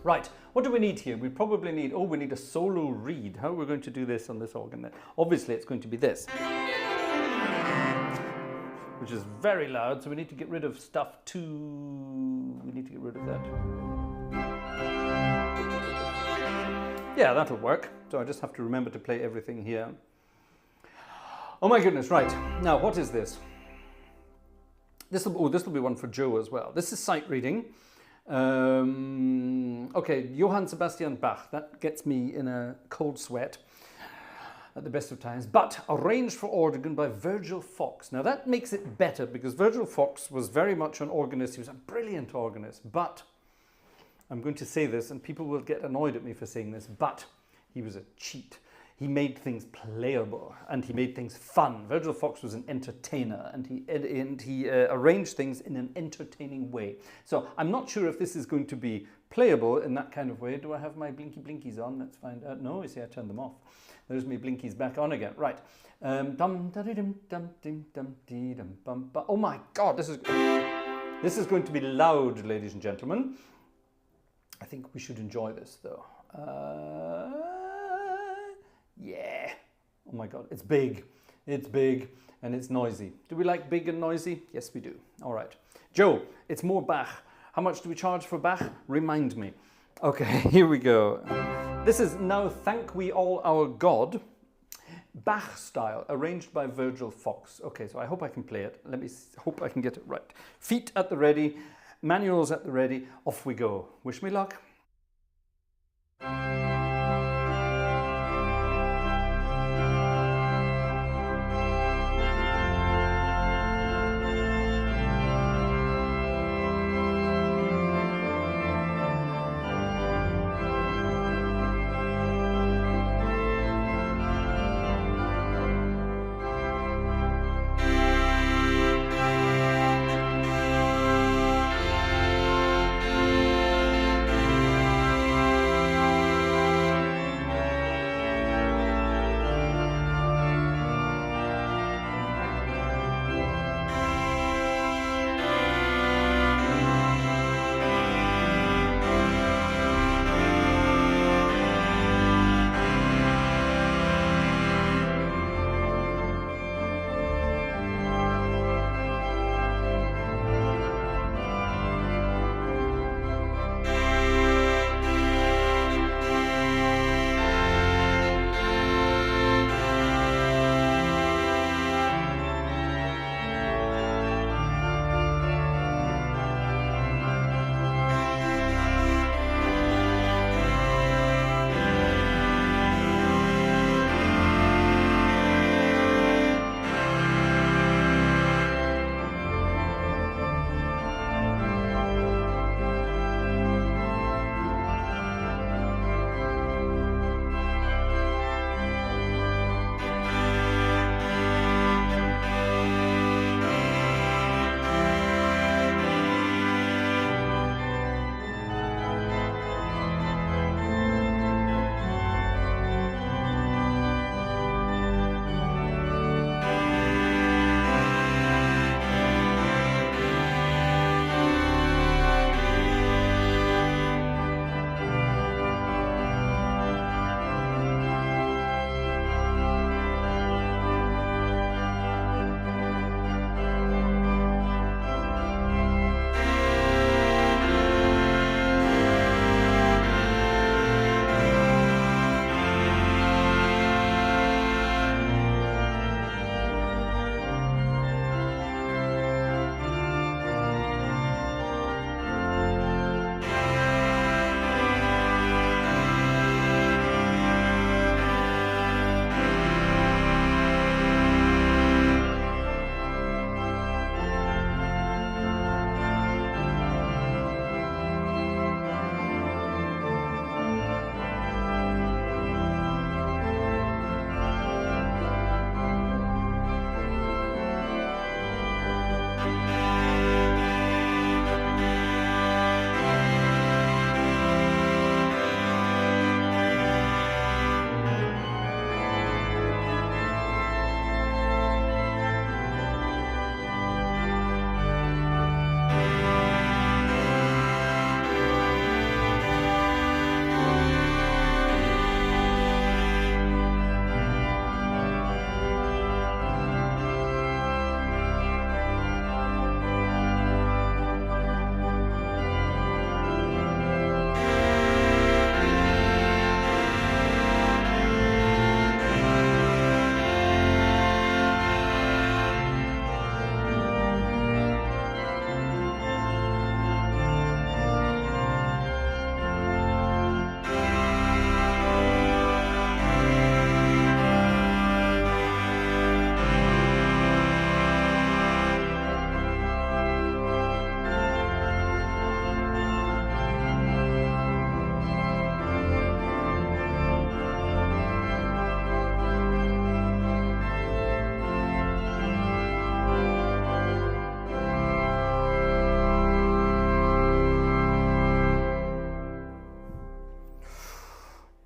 Right, what do we need here? We probably need, we need a solo reed. How are we going to do this on this organ then? Obviously, it's going to be this, which is very loud, so we need to get rid of stuff too. We need to get rid of that. Yeah, that'll work. So I just have to remember to play everything here. Oh my goodness, right. Now, what is this? This will be one for Joe as well. This is sight reading. Okay, Johann Sebastian Bach. That gets me in a cold sweat at the best of times. But arranged for organ by Virgil Fox. Now that makes it better because Virgil Fox was very much an organist. He was a brilliant organist, but I'm going to say this and people will get annoyed at me for saying this, but he was a cheat. He made things playable and he made things fun. Virgil Fox was an entertainer and he arranged things in an entertaining way. So I'm not sure if this is going to be playable in that kind of way. Do I have my blinky blinkies on? Let's find out. No, you see I turned them off. There's my blinkies back on again. Right. Oh my God, this is going to be loud, ladies and gentlemen. I think we should enjoy this though. Yeah. Oh my God, it's big, and it's noisy. Do we like big and noisy? Yes, we do. All right. Joe, it's more Bach. How much do we charge for Bach? Remind me. Okay, here we go. This is Now Thank We All Our God, Bach style, arranged by Virgil Fox. Okay, so I hope I can play it. Let me hope I can get it right. Feet at the ready, manuals at the ready, off we go. Wish me luck.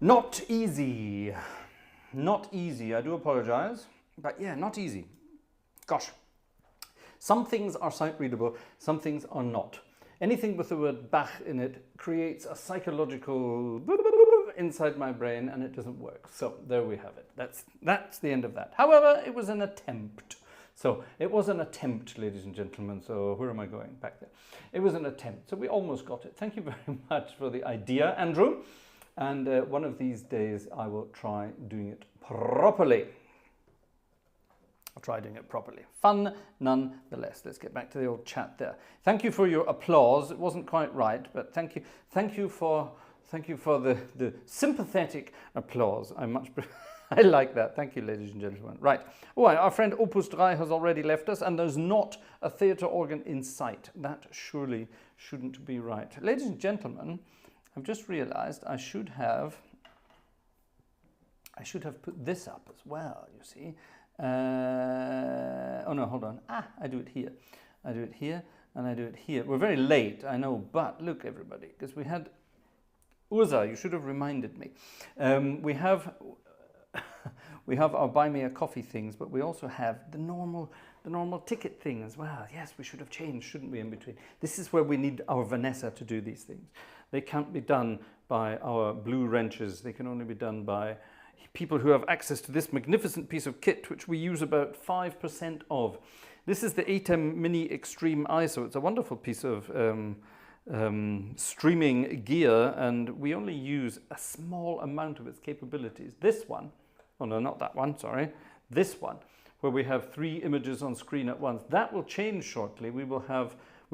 Not easy. Not easy. I do apologize. But yeah, not easy. Gosh. Some things are sight readable, some things are not. Anything with the word Bach in it creates a psychological inside my brain and it doesn't work. So there we have it. That's the end of that. However, it was an attempt. So it was an attempt, ladies and gentlemen. So where am I going? Back there. It was an attempt. So we almost got it. Thank you very much for the idea, Andrew. And one of these days I will try doing it properly. I'll try doing it properly. Fun nonetheless. Let's get back to the old chat there. Thank you for your applause. It wasn't quite right, but thank you for the sympathetic applause. I like that. Thank you, ladies and gentlemen. Right. Oh, our friend Opus 3 has already left us, and there's not a theatre organ in sight. That surely shouldn't be right. Ladies and gentlemen, I've just realized I should have put this up as well, you see. Oh no, hold on. I do it here. I do it here and I do it here. We're very late, I know, but look, everybody, because we had Urza, you should have reminded me. We have our buy me a coffee things, but we also have the normal ticket thing as well. Yes, we should have changed, shouldn't we, in between? This is where we need our Vanessa to do these things. They can't be done by our blue wrenches. They can only be done by people who have access to this magnificent piece of kit, which we use about 5% of. This is the ATEM Mini Extreme ISO. It's a wonderful piece of streaming gear, and we only use a small amount of its capabilities. This one, oh no, not that one, sorry. This one, where we have 3 images on screen at once. That will change shortly. We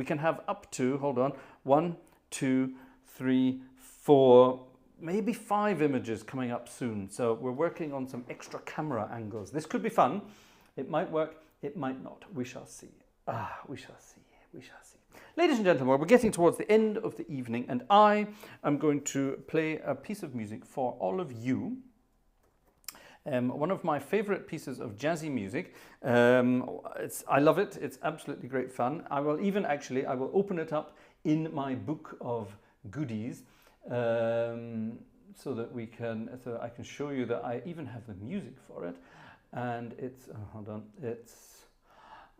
can have up to, hold on, 1, 2, 3, 4, maybe 5 images coming up soon. So we're working on some extra camera angles. This could be fun. It might work, it might not. We shall see. We shall see. We shall see. Ladies and gentlemen, we're getting towards the end of the evening, and I am going to play a piece of music for all of you. One of my favorite pieces of jazzy music. I love it. It's absolutely great fun. I will open it up in my book of goodies. So that I can show you that I even have the music for it, and it's hold on, it's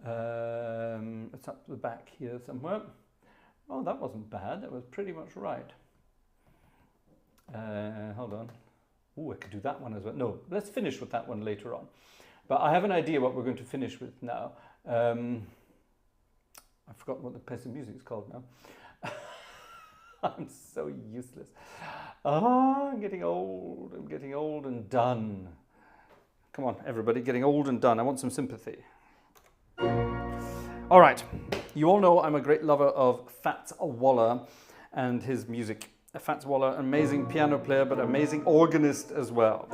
up the back here somewhere. Oh, that wasn't bad. That was pretty much right. Hold on. Oh, I could do that one as well. No, let's finish with that one later on. But I have an idea what we're going to finish with now. I've forgotten what the piece of music is called now. I'm so useless. I'm getting old. I'm getting old and done. Come on, everybody, getting old and done. I want some sympathy. All right. You all know I'm a great lover of Fats Waller and his music. Fats Waller, amazing piano player, but amazing organist as well.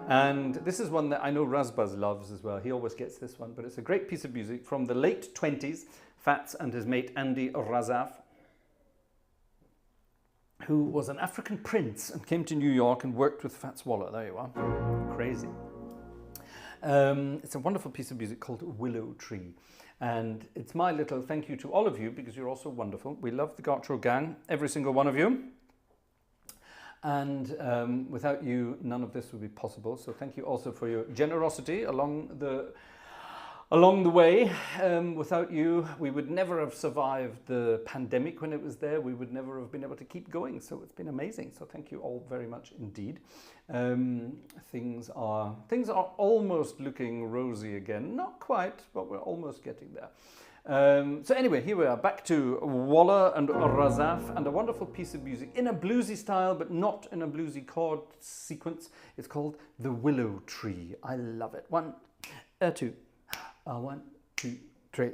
And this is one that I know Razbaz loves as well. He always gets this one, but it's a great piece of music from the late 20s. Fats and his mate Andy Razaf, who was an African prince and came to New York and worked with Fats Waller. There you are. Crazy. It's a wonderful piece of music called Willow Tree. And it's my little thank you to all of you, because you're also wonderful. We love the Gartshore gang, every single one of you. And without you, none of this would be possible. So thank you also for your generosity along the way. Without you, we would never have survived the pandemic when it was there. We would never have been able to keep going. So it's been amazing. So thank you all very much indeed. Things are almost looking rosy again. Not quite, but we're almost getting there. So anyway, here we are, back to Waller and Razaf, and a wonderful piece of music in a bluesy style, but not in a bluesy chord sequence. It's called The Willow Tree. I love it. 1, 2. 1, 2, 3.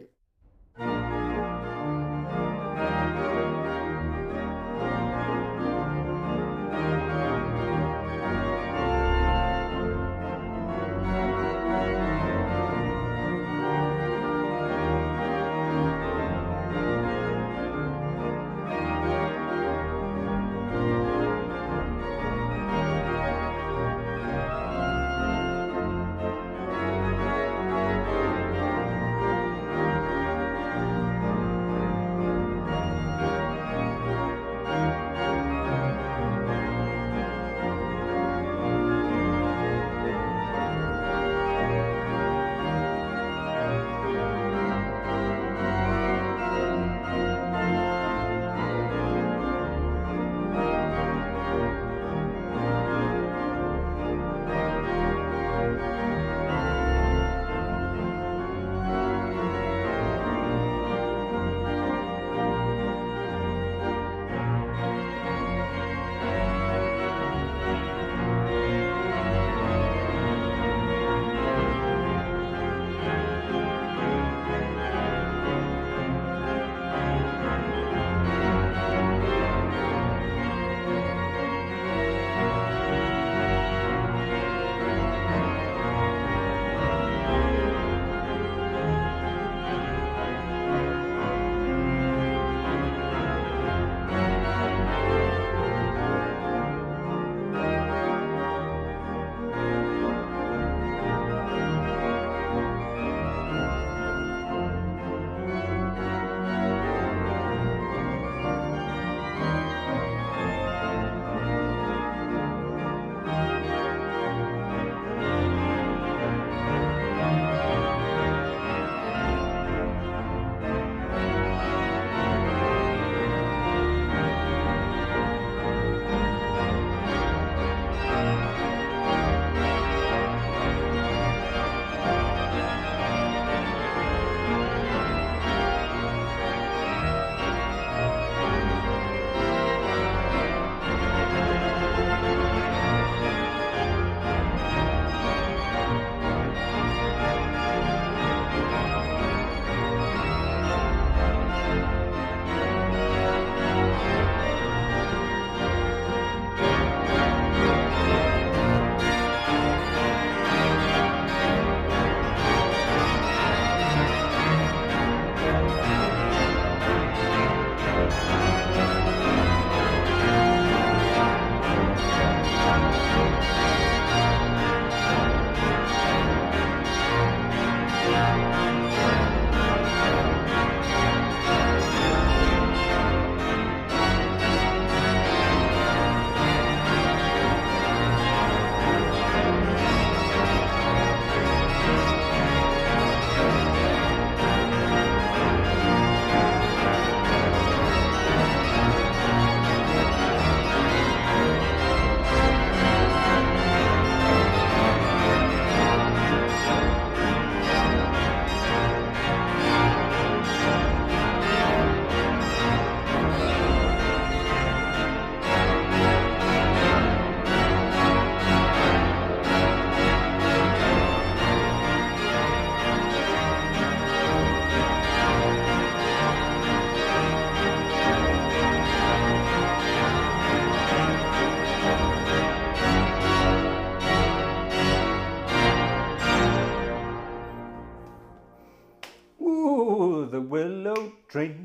poetry.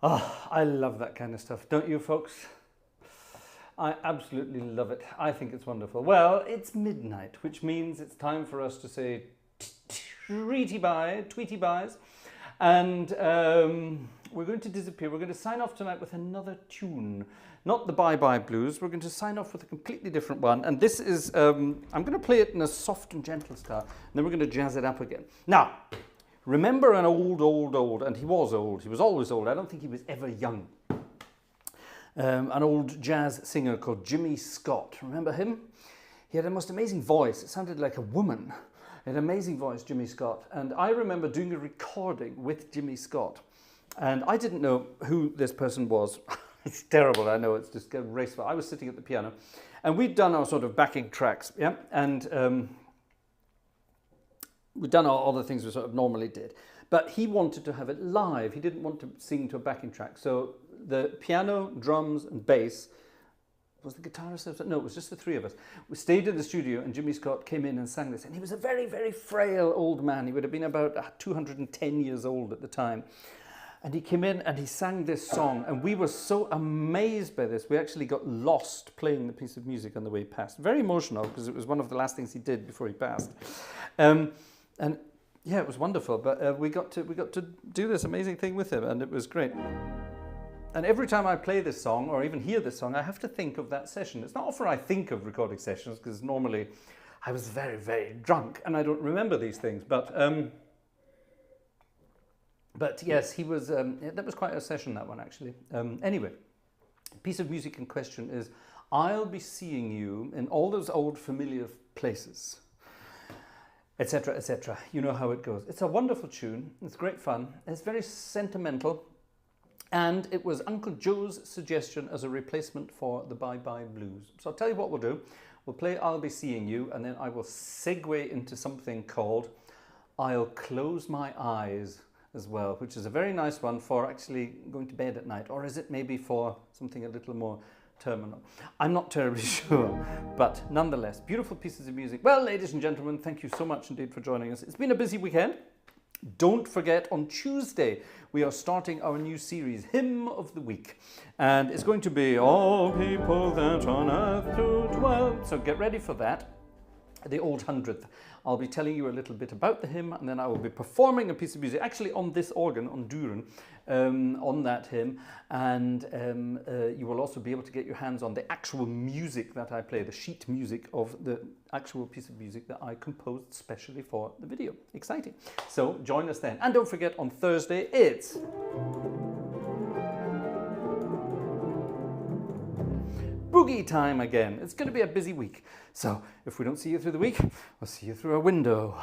Oh, I love that kind of stuff, don't you, folks? I absolutely love it. I think it's wonderful. Well, it's midnight, which means it's time for us to say tweety byes. And we're going to disappear. We're going to sign off tonight with another tune. Not the Bye Bye Blues. We're going to sign off with a completely different one. And this is, I'm going to play it in a soft and gentle style. And then we're going to jazz it up again. Now, remember an old, and he was old. He was always old. I don't think he was ever young. An old jazz singer called Jimmy Scott. Remember him? He had a most amazing voice. It sounded like a woman. He had an amazing voice, Jimmy Scott. And I remember doing a recording with Jimmy Scott. And I didn't know who this person was. It's terrible, I know, it's just graceful. I was sitting at the piano. And we'd done our sort of backing tracks, yeah? And we'd done all the things we sort of normally did. But he wanted to have it live. He didn't want to sing to a backing track. So the piano, drums, and bass, was the guitarist? No, it was just the three of us. We stayed in the studio and Jimmy Scott came in and sang this. And he was a very, very frail old man. He would have been about 210 years old at the time. And he came in and he sang this song. And we were so amazed by this. We actually got lost playing the piece of music on the way past. Very emotional because it was one of the last things he did before he passed. And yeah, it was wonderful. But we got to do this amazing thing with him. And it was great. And every time I play this song, or even hear this song, I have to think of that session. It's not often I think of recording sessions, because normally I was very, very drunk, and I don't remember these things. But yes, he was. That was quite a session, that one, actually. Anyway, the piece of music in question is "I'll Be Seeing You in All Those Old Familiar Places," etc., etc. You know how it goes. It's a wonderful tune. It's great fun. It's very sentimental. And it was Uncle Joe's suggestion as a replacement for the Bye Bye Blues. So I'll tell you what we'll do. We'll play I'll Be Seeing You, and then I will segue into something called I'll Close My Eyes as well, which is a very nice one for actually going to bed at night. Or is it maybe for something a little more terminal? I'm not terribly sure, but nonetheless, beautiful pieces of music. Well, ladies and gentlemen, thank you so much indeed for joining us. It's been a busy weekend. Don't forget, on Tuesday, we are starting our new series, Hymn of the Week. And it's going to be all people that on earth do dwell. So get ready for that. The old 100th. I'll be telling you a little bit about the hymn, and then I will be performing a piece of music, actually on this organ, on Düren, on that hymn. And you will also be able to get your hands on the actual music that I play, the sheet music of the actual piece of music that I composed specially for the video. Exciting. So join us then. And don't forget, on Thursday, it's boogie time again. It's going to be a busy week. So if we don't see you through the week, we'll see you through a window.